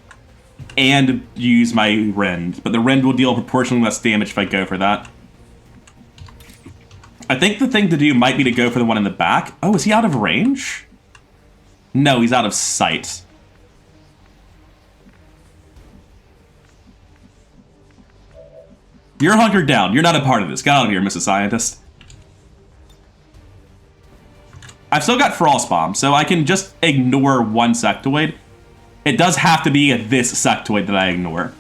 and use my Rend, but the Rend will deal proportionally less damage if I go for that. I think the thing to do might be to go for the one in the back. Oh, is he out of range? No, he's out of sight. You're hunkered down. You're not a part of this. Get out of here, Mrs. Scientist. I've still got Frost Bomb, so I can just ignore one sectoid. It does have to be this sectoid that I ignore.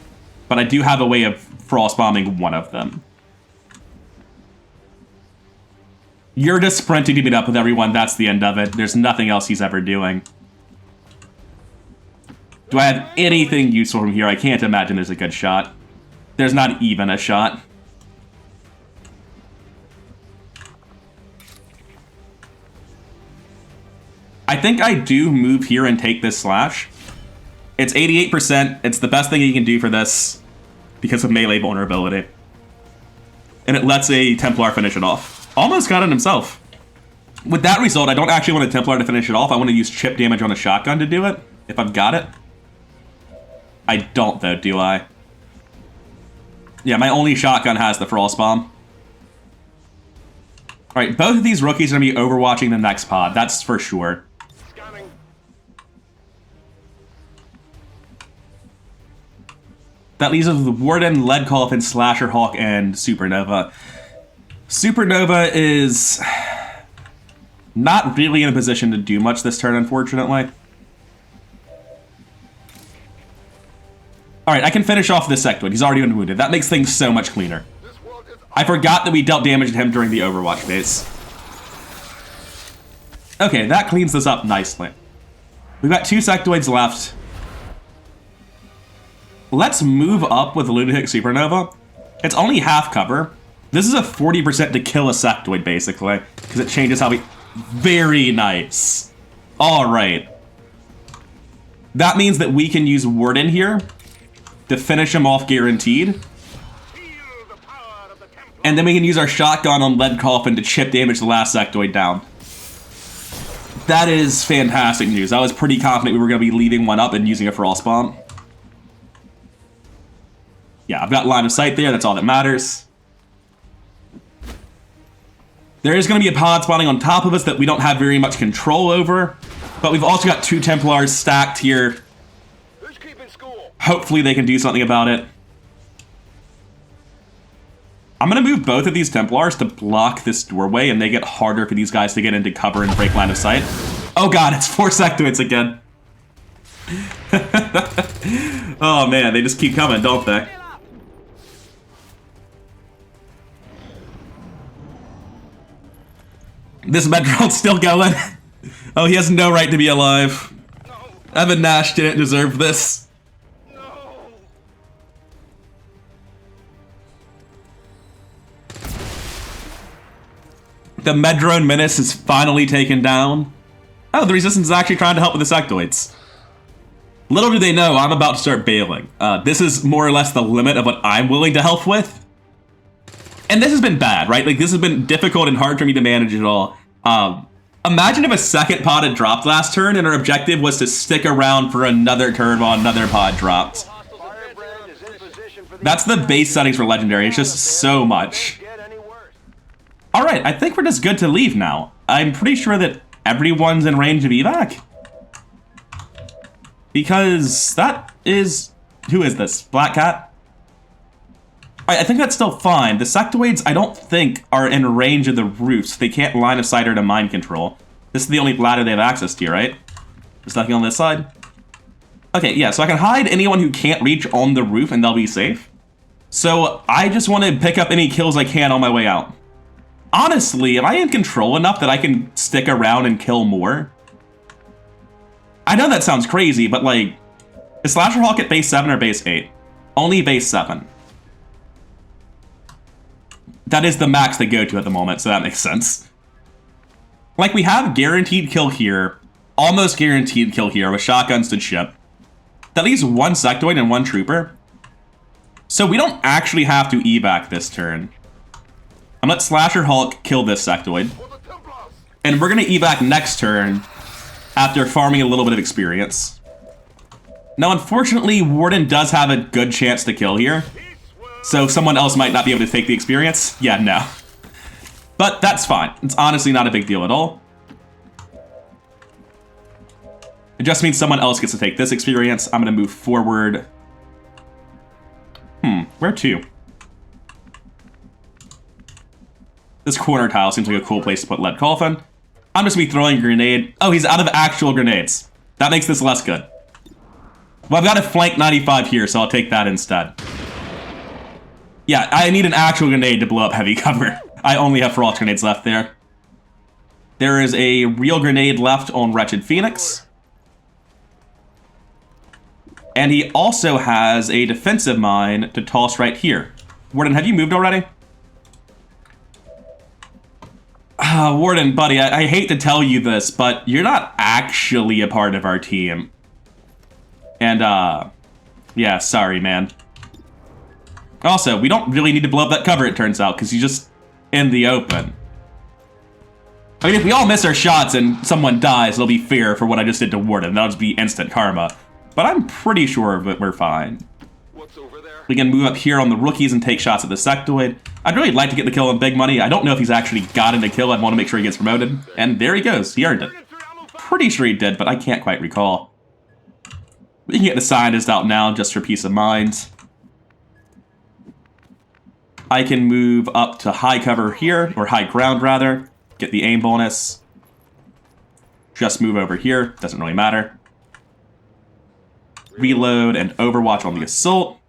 But I do have a way of Frost Bombing one of them. You're just sprinting to meet up with everyone. That's the end of it. There's nothing else he's ever doing. Do I have anything useful from here? I can't imagine there's a good shot. There's not even a shot. I think I do move here and take this slash. It's 88%. It's the best thing you can do for this because of melee vulnerability. And it lets a Templar finish it off. Almost got it himself. With that result, I don't actually want a Templar to finish it off. I want to use chip damage on a shotgun to do it, if I've got it. I don't, though, do I? Yeah, my only shotgun has the Frost Bomb. Alright, both of these rookies are going to be overwatching the next pod. That's for sure. That leaves us with Warden, Lead Coffin, Slasher Hawk, and Supernova. Supernova is not really in a position to do much this turn, unfortunately. Alright, I can finish off this sectoid. He's already been wounded. That makes things so much cleaner. I forgot that we dealt damage to him during the Overwatch phase. Okay, that cleans this up nicely. We've got 2 sectoids left. Let's move up with Lunatic Supernova. It's only half cover. This is a 40% to kill a sectoid, basically, because it changes how we... Very nice. Alright. That means that we can use Warden here to finish him off guaranteed. And then we can use our shotgun on Lead Coffin to chip damage the last sectoid down. That is fantastic news. I was pretty confident we were going to be leaving one up and using a Frost Bomb. Yeah, I've got line of sight there. That's all that matters. There is going to be a pod spawning on top of us that we don't have very much control over. But we've also got 2 Templars stacked here. Who's keeping school? Hopefully they can do something about it. I'm going to move both of these Templars to block this doorway and make it harder for these guys to get into cover and break line of sight. Oh god, it's 4 sectoids again. Oh man, they just keep coming, don't they? This Medron's still going. Oh, he has no right to be alive. No. Evan Nash didn't deserve this. No. The Medron Menace is finally taken down. Oh, the Resistance is actually trying to help with the sectoids. Little do they know, I'm about to start bailing. This is more or less the limit of what I'm willing to help with. And this has been bad, right? Like, this has been difficult and hard for me to manage at all. Imagine if a second pod had dropped last turn and our objective was to stick around for another turn while another pod dropped. That's the base settings for Legendary. It's just so much. Alright, I think we're just good to leave now. I'm pretty sure that everyone's in range of evac. Because that is... Who is this? Black Cat? I think that's still fine. The sectoids, I don't think, are in range of the roofs. They can't line of sight or to mind control. This is the only ladder they have access to, right? There's nothing on this side? Okay, yeah, so I can hide anyone who can't reach on the roof and they'll be safe. So I just want to pick up any kills I can on my way out. Honestly, am I in control enough that I can stick around and kill more? I know that sounds crazy, but like, is Slasher Hawk at base 7 or base 8? Only base 7. That is the max they go to at the moment, so that makes sense. Like, we have guaranteed kill here, almost guaranteed kill here with shotguns to ship. That leaves one sectoid and one trooper. So we don't actually have to evac this turn. I'm gonna let Slasher Hulk kill this sectoid. And we're gonna evac next turn after farming a little bit of experience. Now, unfortunately, Warden does have a good chance to kill here. So someone else might not be able to take the experience. Yeah, no. But that's fine. It's honestly not a big deal at all. It just means someone else gets to take this experience. I'm gonna move forward. Where to? This corner tile seems like a cool place to put lead coffin. I'm just gonna be throwing a grenade. Oh, he's out of actual grenades. That makes this less good. Well, I've got a flank 95 here, so I'll take that instead. Yeah, I need an actual grenade to blow up heavy cover. I only have frost grenades left there. There is a real grenade left on Wretched Phoenix. And he also has a defensive mine to toss right here. Warden, have you moved already? Warden, buddy, I hate to tell you this, but you're not actually a part of our team. And, yeah, sorry, man. Also, we don't really need to blow up that cover, it turns out, because he's just in the open. I mean, if we all miss our shots and someone dies, it'll be fair for what I just did to Warden. That'll just be instant karma. But I'm pretty sure that we're fine. What's over there? We can move up here on the rookies and take shots at the sectoid. I'd really like to get the kill on Big Money. I don't know if he's actually gotten a kill. I'd want to make sure he gets promoted. And there he goes. He earned it. Pretty sure he did, but I can't quite recall. We can get the scientist out now just for peace of mind. I can move up to high cover here, or high ground rather. Get the aim bonus. Just move over here. Doesn't really matter. Reload and Overwatch on the Assault.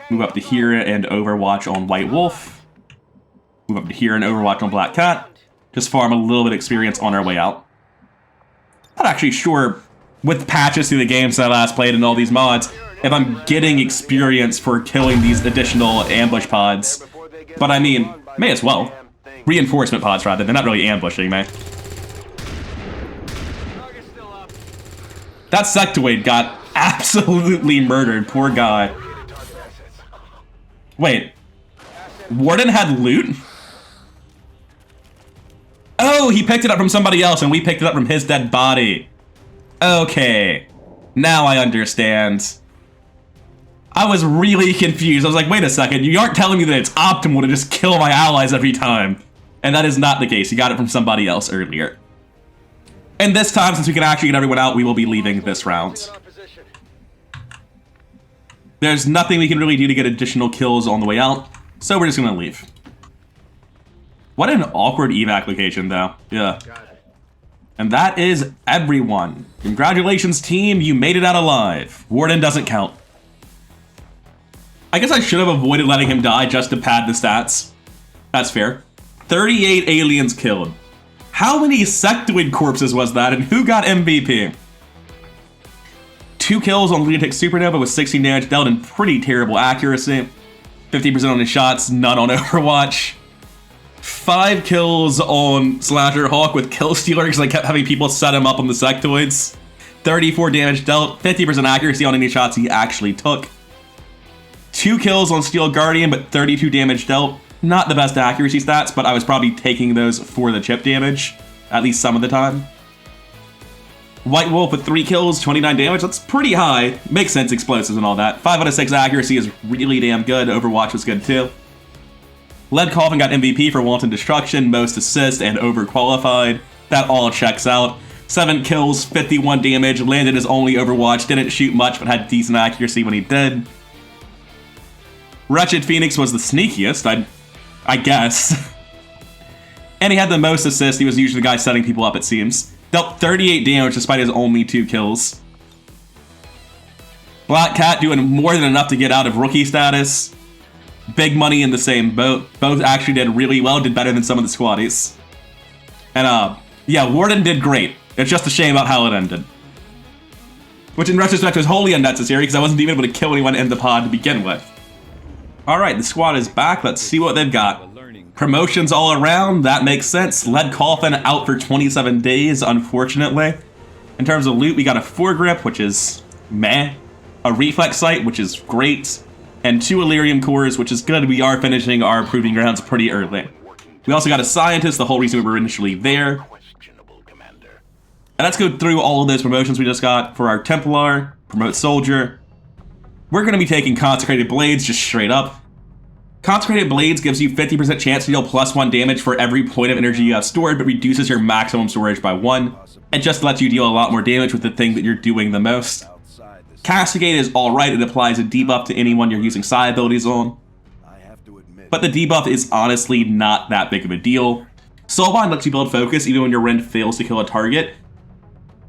Move up to here and Overwatch on White Wolf. Move up to here and Overwatch on Black Cat. Just farm a little bit of experience on our way out. Not actually sure, with patches through the games that I last played and all these mods, if I'm getting experience for killing these additional ambush pods. But I mean, may as well. Reinforcement pods, rather. They're not really ambushing me. That sectoid got absolutely murdered. Poor guy. Wait. Warden had loot? Oh, he picked it up from somebody else and we picked it up from his dead body. Okay. Now I understand. I was really confused. I was like, wait a second. You aren't telling me that it's optimal to just kill my allies every time. And that is not the case. He got it from somebody else earlier. And this time, since we can actually get everyone out, we will be leaving this round. There's nothing we can really do to get additional kills on the way out, so we're just gonna leave. What an awkward evac location, though. Yeah. And that is everyone. Congratulations, team. You made it out alive. Warden doesn't count. I guess I should have avoided letting him die just to pad the stats. That's fair. 38 aliens killed. How many sectoid corpses was that, and who got MVP? 2 kills on Lunatic Supernova with 16 damage, dealt in pretty terrible accuracy. 50% on his shots, none on Overwatch. 5 kills on Slasher Hawk with Kill Stealer because I kept having people set him up on the sectoids. 34 damage dealt, 50% accuracy on any shots he actually took. 2 kills on Steel Guardian, but 32 damage dealt. Not the best accuracy stats, but I was probably taking those for the chip damage, at least some of the time. White Wolf with 3 kills, 29 damage, that's pretty high. Makes sense, explosives and all that. 5 out of 6 accuracy is really damn good. Overwatch was good too. Lead Coffin got MVP for Wanton Destruction, Most Assist, and Overqualified. That all checks out. 7 kills, 51 damage, landed his only Overwatch, didn't shoot much but had decent accuracy when he did. Wretched Phoenix was the sneakiest, I guess. And he had the most assists. He was usually the guy setting people up, it seems. Dealt 38 damage despite his only 2 kills. Black Cat doing more than enough to get out of rookie status. Big Money in the same boat. Both actually did really well, did better than some of the squaddies. And yeah, Warden did great. It's just a shame about how it ended. Which in retrospect was wholly unnecessary because I wasn't even able to kill anyone in the pod to begin with. Alright, the squad is back. Let's see what they've got. Promotions all around, that makes sense. Lead Coffin out for 27 days, unfortunately. In terms of loot, we got a foregrip, which is meh. A reflex sight, which is great. And 2 Illyrium cores, which is good. We are finishing our proving grounds pretty early. We also got a scientist, the whole reason we were initially there. And let's go through all of those promotions we just got. For our Templar, promote Soldier. We're going to be taking Consecrated Blades just straight up. Consecrated Blades gives you 50% chance to deal +1 damage for every point of energy you have stored, but reduces your maximum storage by 1. It just lets you deal a lot more damage with the thing that you're doing the most. Castigate is alright, it applies a debuff to anyone you're using psi abilities on. But the debuff is honestly not that big of a deal. Soulbind lets you build focus even when your rend fails to kill a target.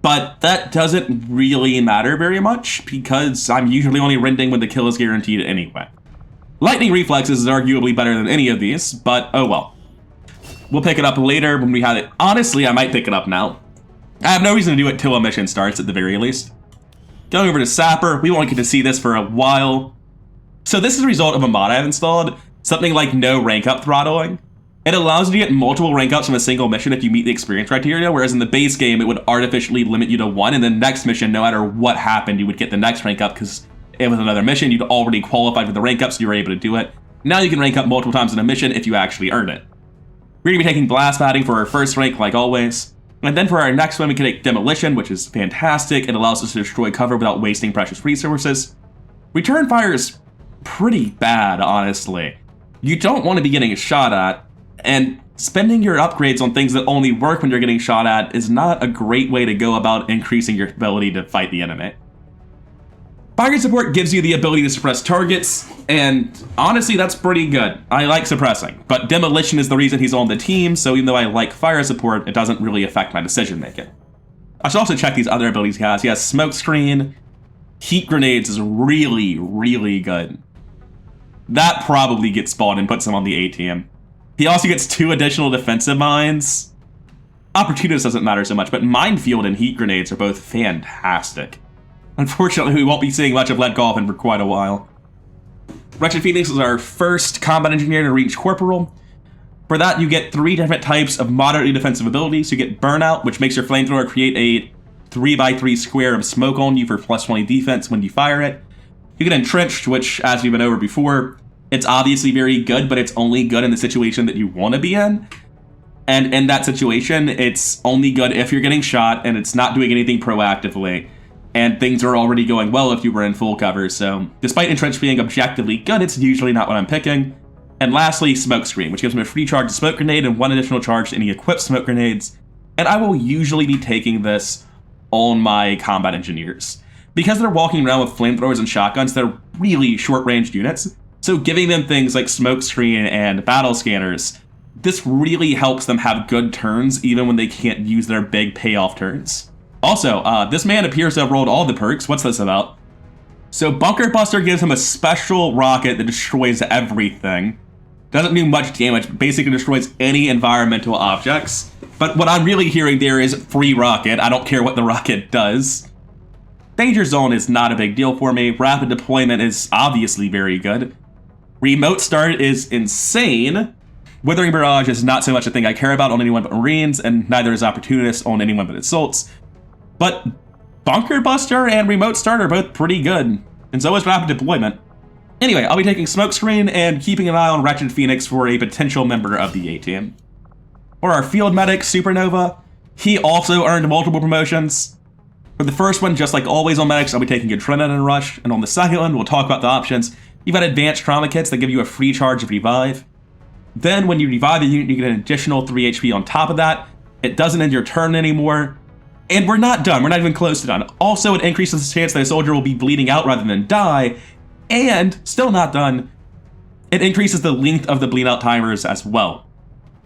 But that doesn't really matter very much, because I'm usually only rending when the kill is guaranteed anyway. Lightning Reflexes is arguably better than any of these, but oh well. We'll pick it up later when we have it. Honestly, I might pick it up now. I have no reason to do it till a mission starts, at the very least. Going over to Sapper, we won't get to see this for a while. So this is a result of a mod I've installed, something like no rank up throttling. It allows you to get multiple rank ups from a single mission if you meet the experience criteria, whereas in the base game, it would artificially limit you to 1, and the next mission, no matter what happened, you would get the next rank up, because it was another mission, you'd already qualified for the rank up, so you were able to do it. Now you can rank up multiple times in a mission if you actually earn it. We're going to be taking Blast Padding for our first rank, like always. And then for our next one, we can take Demolition, which is fantastic. It allows us to destroy cover without wasting precious resources. Return Fire is pretty bad, honestly. You don't want to be getting shot at, and spending your upgrades on things that only work when you're getting shot at is not a great way to go about increasing your ability to fight the enemy. Fire Support gives you the ability to suppress targets, and honestly, that's pretty good. I like suppressing, but Demolition is the reason he's on the team, so even though I like Fire Support, it doesn't really affect my decision making. I should also check these other abilities he has. He has Smoke Screen. Heat Grenades is really, really good. That probably gets spawned and puts him on the A team. He also gets 2 additional defensive mines. Opportunist doesn't matter so much, but Minefield and Heat Grenades are both fantastic. Unfortunately, we won't be seeing much of Lead Coffin for quite a while. Wretched Phoenix is our first combat engineer to reach Corporal. For that, you get 3 different types of moderately defensive abilities. You get Burnout, which makes your flamethrower create a 3x3 square of smoke on you for +20 defense when you fire it. You get Entrenched, which, as we've been over before, it's obviously very good, but it's only good in the situation that you want to be in. And in that situation, it's only good if you're getting shot and it's not doing anything proactively. And things are already going well if you were in full cover, so despite Entrenched being objectively good, it's usually not what I'm picking. And lastly, Smoke Screen, which gives me a free charge to Smoke Grenade and 1 additional charge to any equipped Smoke Grenades. And I will usually be taking this on my combat engineers. Because they're walking around with flamethrowers and shotguns, they're really short-ranged units, so giving them things like Smoke Screen and Battle Scanners, this really helps them have good turns even when they can't use their big payoff turns. Also, this man appears to have rolled all the perks. What's this about? So Bunker Buster gives him a special rocket that destroys everything. Doesn't do much damage, but basically destroys any environmental objects. But what I'm really hearing there is free rocket. I don't care what the rocket does. Danger Zone is not a big deal for me. Rapid Deployment is obviously very good. Remote Start is insane. Withering Barrage is not so much a thing I care about on anyone but Marines, and neither is Opportunist on anyone but Assaults. But Bunker Buster and Remote Start are both pretty good, and so is Rapid Deployment. Anyway, I'll be taking Smokescreen and keeping an eye on Wretched Phoenix for a potential member of the A-Team. For our Field Medic, Supernova, he also earned multiple promotions. For the first one, just like always on medics, I'll be taking Adrenaline Rush, and on the second one, we'll talk about the options. You've got Advanced Trauma Kits that give you a free charge of Revive. Then, when you revive a unit, you get an additional 3 HP on top of that. It doesn't end your turn anymore. And we're not done. We're not even close to done. Also, it increases the chance that a soldier will be bleeding out rather than die. And, still not done, it increases the length of the bleed out timers as well.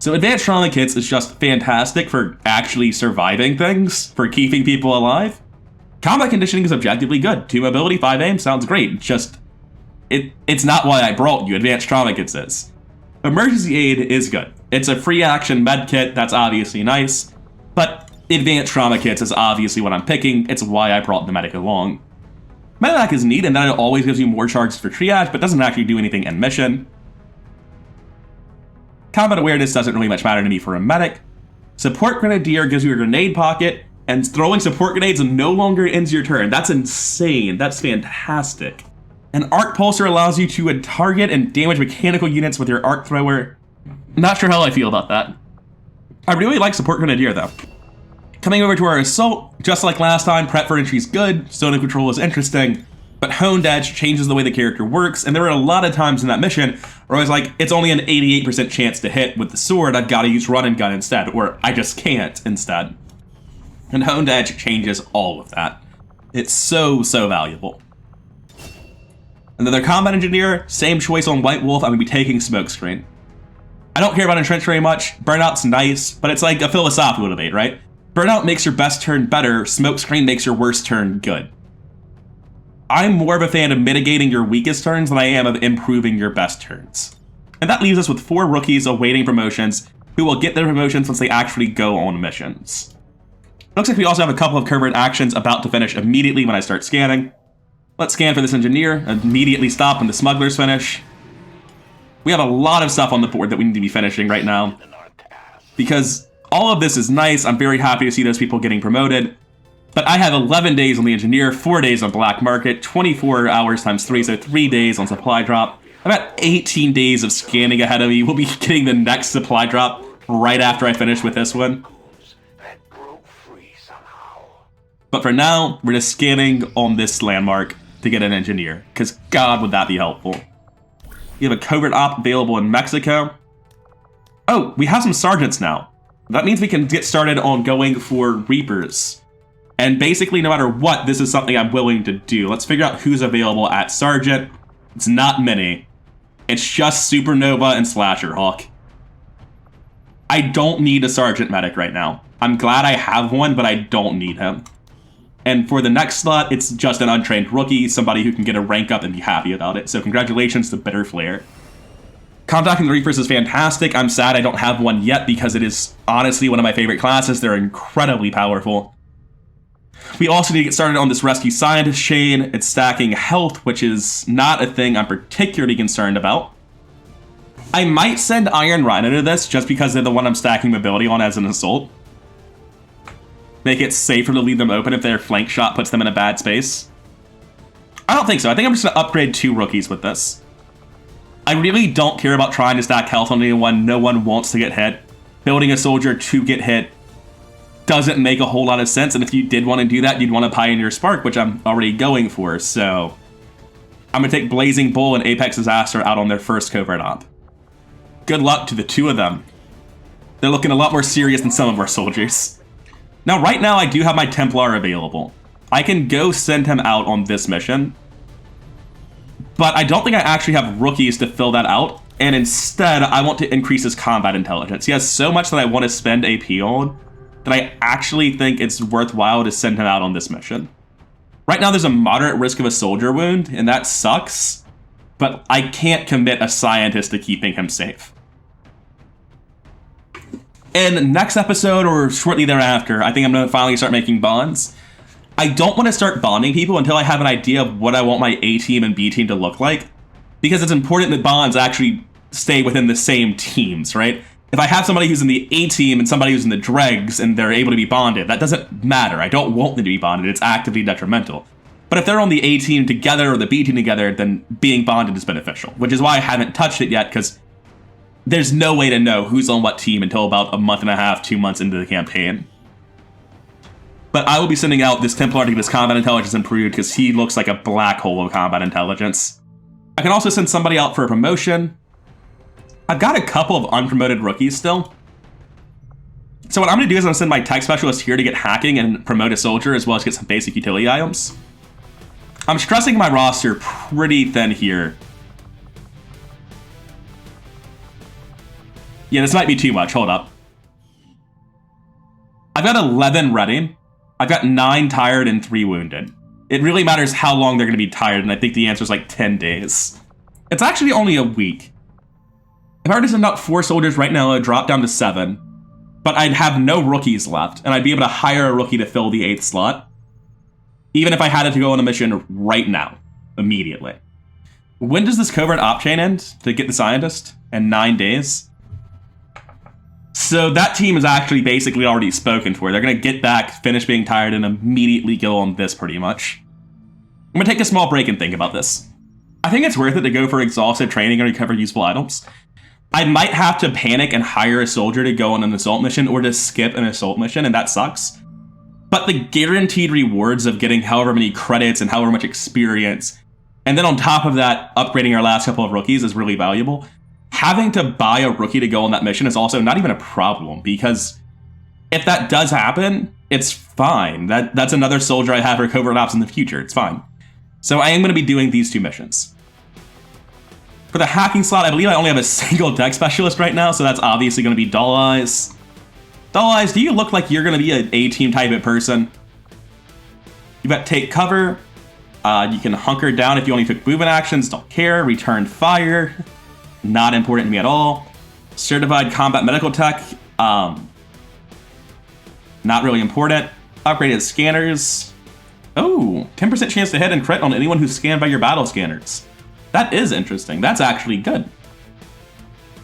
So Advanced Trauma Kits is just fantastic for actually surviving things, for keeping people alive. Combat Conditioning is objectively good. 2 mobility, 5 aim, sounds great. Just, it's not why I brought you. Advanced Trauma Kits is. Emergency Aid is good. It's a free action med kit, that's obviously nice. But Advanced Trauma Kits is obviously what I'm picking. It's why I brought the medic along. Medevac is neat in that it always gives you more charges for triage, but doesn't actually do anything in mission. Combat Awareness doesn't really much matter to me for a medic. Support Grenadier gives you a grenade pocket, and throwing support grenades no longer ends your turn. That's insane. That's fantastic. An Arc Pulsar allows you to target and damage mechanical units with your Arc Thrower. Not sure how I feel about that. I really like Support Grenadier though. Coming over to our Assault, just like last time, Prep for Entry is good, Zone of Control is interesting, but Honed Edge changes the way the character works, and there were a lot of times in that mission where I was like, it's only an 88% chance to hit with the sword, I've got to use Run and Gun instead, or I just can't instead. And Honed Edge changes all of that. It's so valuable. Another Combat Engineer, same choice on White Wolf, I'm going to be taking Smokescreen. I don't care about Entrench very much, Burnout's nice, but it's like a philosophical debate, right? Burnout makes your best turn better, Smokescreen makes your worst turn good. I'm more of a fan of mitigating your weakest turns than I am of improving your best turns. And that leaves us with 4 rookies awaiting promotions who will get their promotions once they actually go on missions. Looks like we also have a couple of covert actions about to finish immediately when I start scanning. Let's scan for this engineer, immediately stop when the smugglers finish. We have a lot of stuff on the board that we need to be finishing right now. Because all of this is nice, I'm very happy to see those people getting promoted. But I have 11 days on the engineer, 4 days on Black Market, 24 hours times 3, so 3 days on supply drop. About 18 days of scanning ahead of me. We'll be getting the next supply drop right after I finish with this one. But for now, we're just scanning on this landmark to get an engineer, because God would that be helpful. We have a covert op available in Mexico. Oh, we have some sergeants now. That means we can get started on going for Reapers. And basically, no matter what, this is something I'm willing to do. Let's figure out who's available at Sergeant. It's not many. It's just Supernova and Slasher Hawk. I don't need a Sergeant Medic right now. I'm glad I have one, but I don't need him. And for the next slot, it's just an untrained rookie, somebody who can get a rank up and be happy about it. So congratulations to Bitter Flare. Contacting the Reapers is fantastic. I'm sad I don't have one yet because it is honestly one of my favorite classes. They're incredibly powerful. We also need to get started on this Rescue Scientist chain. It's stacking health, which is not a thing I'm particularly concerned about. I might send Iron Rhino to this just because they're the one I'm stacking mobility on as an assault. Make it safer to leave them open if their flank shot puts them in a bad space. I don't think so. I think I'm just going to upgrade 2 rookies with this. I really don't care about trying to stack health on anyone. No one wants to get hit. Building a soldier to get hit doesn't make a whole lot of sense, and if you did want to do that, you'd want to Pioneer Spark, which I'm already going for, so I'm going to take Blazing Bull and Apex Disaster out on their first covert op. Good luck to the 2 of them. They're looking a lot more serious than some of our soldiers. Now, right now, I do have my Templar available. I can go send him out on this mission, but I don't think I actually have rookies to fill that out, and instead, I want to increase his combat intelligence. He has so much that I want to spend AP on, that I actually think it's worthwhile to send him out on this mission. Right now, there's a moderate risk of a soldier wound, and that sucks, but I can't commit a scientist to keeping him safe. In next episode, or shortly thereafter, I think I'm going to finally start making bonds. I don't want to start bonding people until I have an idea of what I want my A team and B team to look like, because it's important that bonds actually stay within the same teams, right? If I have somebody who's in the A team and somebody who's in the dregs and they're able to be bonded, that doesn't matter. I don't want them to be bonded. It's actively detrimental. But if they're on the A team together or the B team together, then being bonded is beneficial, which is why I haven't touched it yet, because there's no way to know who's on what team until about a month and a half, 2 months into the campaign. But I will be sending out this Templar to get his combat intelligence improved, because he looks like a black hole of combat intelligence. I can also send somebody out for a promotion. I've got a couple of unpromoted rookies still. So what I'm going to do is I'm going to send my tech specialist here to get hacking and promote a soldier, as well as get some basic utility items. I'm stressing my roster pretty thin here. Yeah, this might be too much. Hold up. I've got 11 ready. I've got 9 tired and 3 wounded. It really matters how long they're going to be tired, and I think the answer is like 10 days. It's actually only a week. If I were to send out 4 soldiers right now, I'd drop down to 7. But I'd have no rookies left, and I'd be able to hire a rookie to fill the 8th slot. Even if I had it to go on a mission right now, immediately. When does this covert op chain end to get the scientist? In 9 days? So that team is actually basically already spoken for. They're going to get back, finish being tired, and immediately go on this pretty much. I'm going to take a small break and think about this. I think it's worth it to go for exhaustive training and recover useful items. I might have to panic and hire a soldier to go on an assault mission or to skip an assault mission, and that sucks. But the guaranteed rewards of getting however many credits and however much experience, and then on top of that, upgrading our last couple of rookies is really valuable. Having to buy a rookie to go on that mission is also not even a problem, because if that does happen, it's fine. That's another soldier I have for covert ops in the future. It's fine. So I am going to be doing these 2 missions. For the hacking slot, I believe I only have a single tech specialist right now, so that's obviously going to be Dull Eyes. Dull Eyes, do you look like you're going to be an A-team type of person? You've got take cover. You can hunker down if you only took movement actions. Don't care. Return fire. Not important to me at all. Certified combat medical tech. Not really important. Upgraded scanners. Oh, 10% chance to hit and crit on anyone who's scanned by your battle scanners. That is interesting. That's actually good.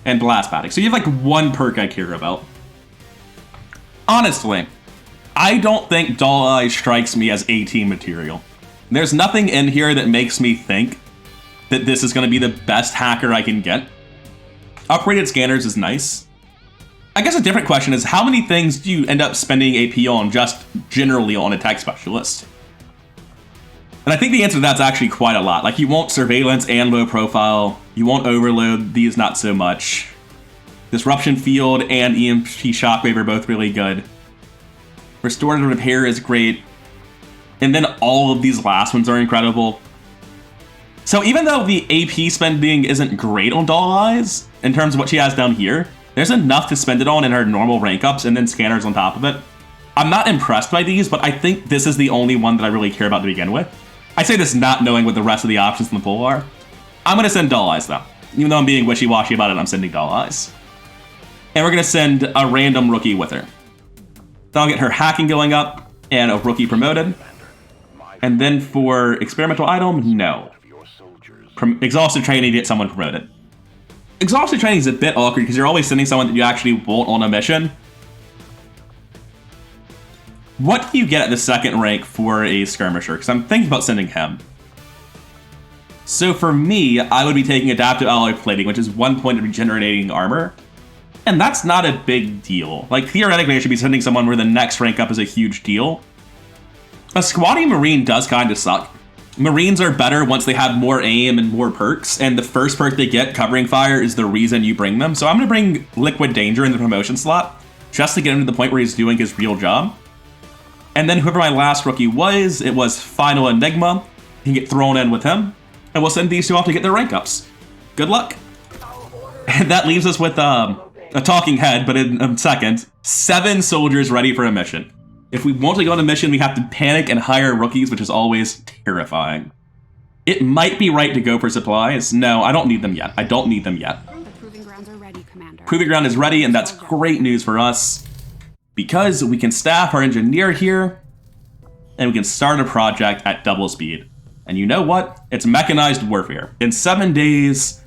And blast padding. So you have like 1 perk I care about. Honestly, I don't think Dull Eye strikes me as A-team material. There's nothing in here that makes me think that this is going to be the best hacker I can get. Upgraded scanners is nice. I guess a different question is, how many things do you end up spending AP on just generally on a tech specialist? And I think the answer to that's actually quite a lot. Like, you want surveillance and low profile. You want overload. These not so much. Disruption field and EMP shockwave are both really good. Restorative repair is great. And then all of these last ones are incredible. So even though the AP spending isn't great on Dull Eyes, in terms of what she has down here, there's enough to spend it on in her normal rank ups and then scanners on top of it. I'm not impressed by these, but I think this is the only one that I really care about to begin with. I say this not knowing what the rest of the options in the pool are. I'm going to send Dull Eyes, though. Even though I'm being wishy-washy about it, I'm sending Dull Eyes. And we're going to send a random rookie with her. Then I'll get her hacking going up, and a rookie promoted. And then for experimental item, no. Exhaustive training to get someone promoted. Exhaustive training is a bit awkward, because you're always sending someone that you actually want on a mission. What do you get at the 2nd rank for a skirmisher? Because I'm thinking about sending him. So for me, I would be taking adaptive alloy plating, which is 1 point of regenerating armor. And that's not a big deal. Like, theoretically, I should be sending someone where the next rank up is a huge deal. A squatty marine does kind of suck. Marines are better once they have more aim and more perks, and the first perk they get, covering fire, is the reason you bring them. So I'm going to bring Liquid Danger in the promotion slot, just to get him to the point where he's doing his real job. And then whoever my last rookie was, it was Final Enigma. You can get thrown in with him, and we'll send these 2 off to get their rank ups. Good luck. And that leaves us with a talking head, but in a second, 7 soldiers ready for a mission. If we want to go on a mission, we have to panic and hire rookies, which is always terrifying. It might be right to go for supplies. No, I don't need them yet. I don't need them yet. The proving grounds are ready, Commander. Proving ground is ready, and that's great news for us, because we can staff our engineer here, and we can start a project at double speed. And you know what? It's mechanized warfare. In 7 days,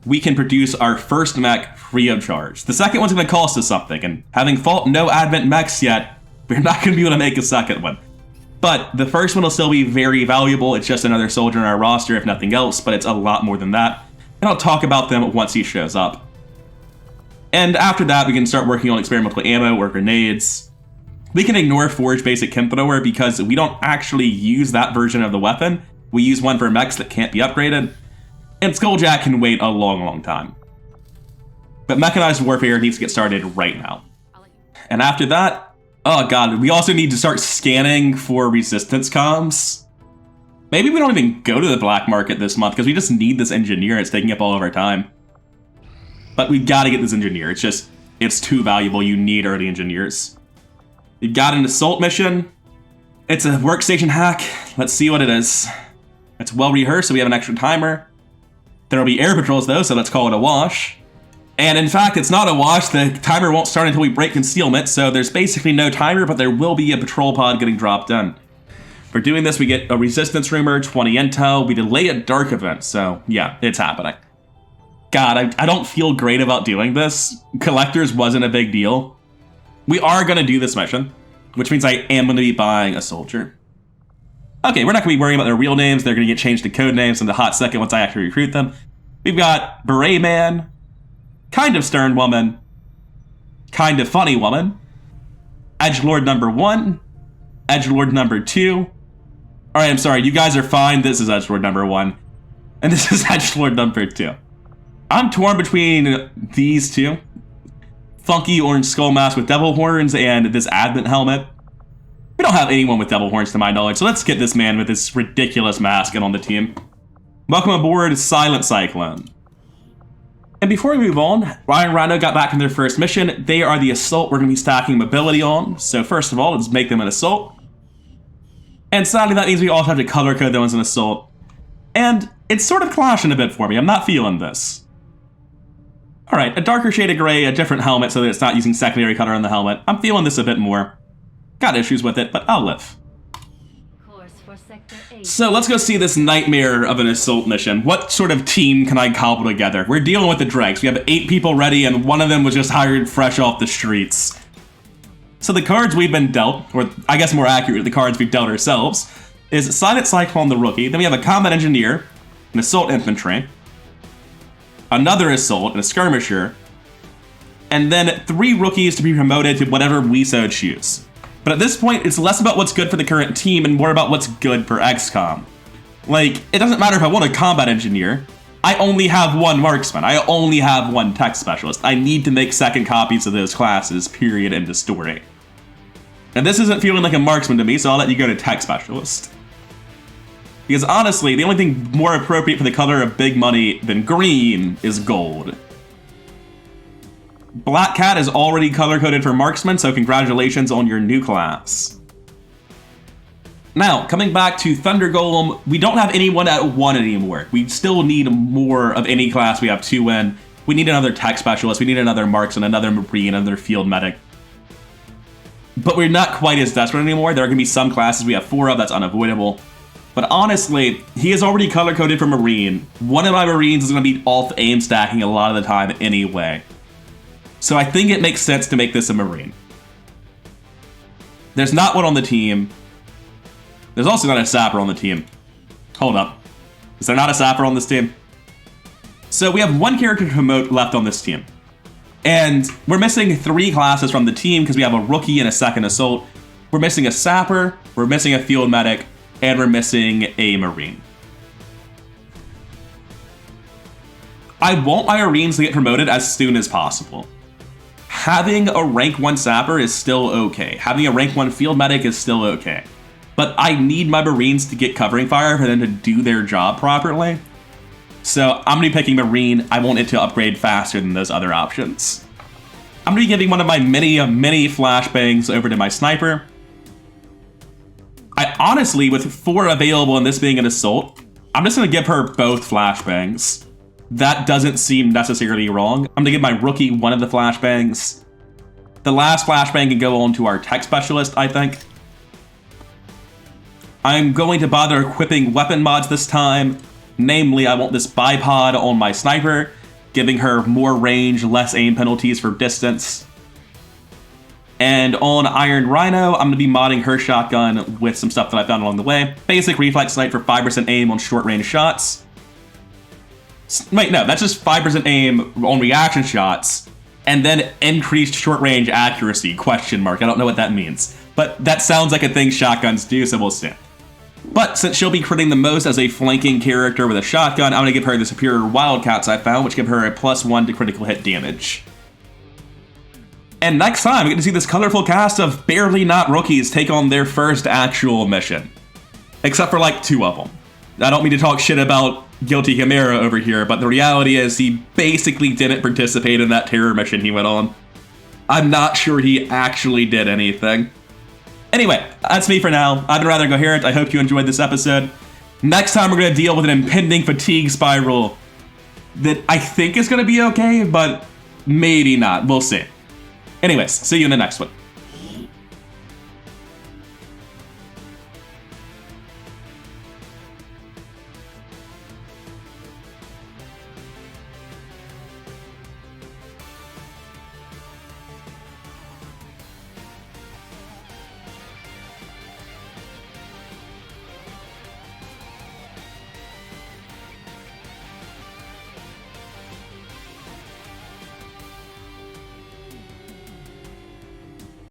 we can produce our first mech free of charge. The second one's going to cost us something, and having fought no advent mechs yet, we're not going to be able to make a second one. But the first one will still be very valuable. It's just another soldier in our roster, if nothing else, but it's a lot more than that. And I'll talk about them once he shows up. And after that, we can start working on experimental ammo or grenades. We can ignore Forge Basic Chem Thrower because we don't actually use that version of the weapon. We use one for mechs that can't be upgraded. And Skulljack can wait a long, long time. But Mechanized Warfare needs to get started right now. And after that, oh god, we also need to start scanning for resistance comms. Maybe we don't even go to the black market this month because we just need this engineer. It's taking up all of our time. But we've got to get this engineer. It's too valuable. You need early engineers. We've got an assault mission. It's a workstation hack. Let's see what it is. It's well rehearsed, so we have an extra timer. There will be air patrols though, so let's call it a wash. And in fact, it's not a wash. The timer won't start until we break concealment, so there's basically no timer, but there will be a patrol pod getting dropped in. For doing this, we get a resistance rumor, 20 intel, we delay a dark event, so yeah, it's happening. God, I don't feel great about doing this. Collectors wasn't a big deal. We are going to do this mission, which means I am going to be buying a soldier. Okay, we're not going to be worrying about their real names. They're going to get changed to code names in a hot second once I actually recruit them. We've got Beret Man, kind of stern woman, kind of funny woman, Edgelord number 1, Edgelord number 2. Alright, I'm sorry, you guys are fine. This is Edgelord number 1, and this is Edgelord number 2. I'm torn between these two. Funky orange skull mask with devil horns and this advent helmet. We don't have anyone with devil horns to my knowledge, so let's get this man with this ridiculous mask in on the team. Welcome aboard, Silent Cyclone. And before we move on, Ryan and Rhino got back from their first mission. They are the assault we're going to be stacking mobility on. So first of all, let's make them an assault. And sadly, that means we also have to color code them as an assault. And it's sort of clashing a bit for me. I'm not feeling this. Alright, a darker shade of gray, a different helmet so that it's not using secondary color on the helmet. I'm feeling this a bit more. Got issues with it, but I'll live. So let's go see this nightmare of an assault mission. What sort of team can I cobble together? We're dealing with the dregs. We have 8 people ready and one of them was just hired fresh off the streets. So the cards we've been dealt, or I guess more accurate, the cards we've dealt ourselves, is Silent Cyclone the rookie. Then we have a combat engineer, an assault infantry, another assault, and a skirmisher, and then 3 rookies to be promoted to whatever we so choose. But at this point, it's less about what's good for the current team and more about what's good for XCOM. Like, it doesn't matter if I want a combat engineer. I only have 1 marksman. I only have 1 tech specialist. I need to make second copies of those classes, period, end of story. And this isn't feeling like a marksman to me, so I'll let you go to tech specialist. Because honestly, the only thing more appropriate for the color of big money than green is gold. Black Cat is already color-coded for marksman, so congratulations on your new class. Now, coming back to Thunder Golem, we don't have anyone at 1 anymore. We still need more of any class we have 2 in. We need another tech specialist, we need another marksman, another marine, another field medic. But we're not quite as desperate anymore. There are going to be some classes we have 4 of, that's unavoidable. But honestly, he is already color-coded for marine. One of my marines is going to be off aim stacking a lot of the time anyway. So I think it makes sense to make this a marine. There's not one on the team. There's also not a sapper on the team. Hold up. Is there not a sapper on this team? So we have 1 character to promote left on this team. And we're missing 3 classes from the team because we have a rookie and a second assault. We're missing a sapper, we're missing a field medic, and we're missing a marine. I want my marines to get promoted as soon as possible. Having a rank 1 sapper is still okay. Having a rank 1 field medic is still okay. But I need my marines to get covering fire for them to do their job properly. So I'm going to be picking marine. I want it to upgrade faster than those other options. I'm going to be giving one of my mini flashbangs over to my sniper. I honestly, with 4 available and this being an assault, I'm just going to give her both flashbangs. That doesn't seem necessarily wrong. I'm going to give my rookie one of the flashbangs. The last flashbang can go on to our tech specialist, I think. I'm going to bother equipping weapon mods this time. Namely, I want this bipod on my sniper giving her more range, less aim penalties for distance. And on Iron Rhino, I'm going to be modding her shotgun with some stuff that I found along the way. Basic reflex sight for 5% aim on short-range shots. Wait, no, that's just 5% aim on reaction shots, and then increased short-range accuracy, question mark. I don't know what that means. But that sounds like a thing shotguns do, so we'll see. But since she'll be critting the most as a flanking character with a shotgun, I'm going to give her the superior wildcats I found, which give her a +1 to critical hit damage. And next time, we get to see this colorful cast of barely not rookies take on their first actual mission. Except for like 2 of them. I don't mean to talk shit about Guilty Chimera over here, but the reality is he basically didn't participate in that terror mission he went on. I'm not sure he actually did anything. Anyway, that's me for now. I've been Rather Coherent. I hope you enjoyed this episode. Next time we're going to deal with an impending fatigue spiral that I think is going to be okay, but maybe not. We'll see. Anyways, see you in the next one.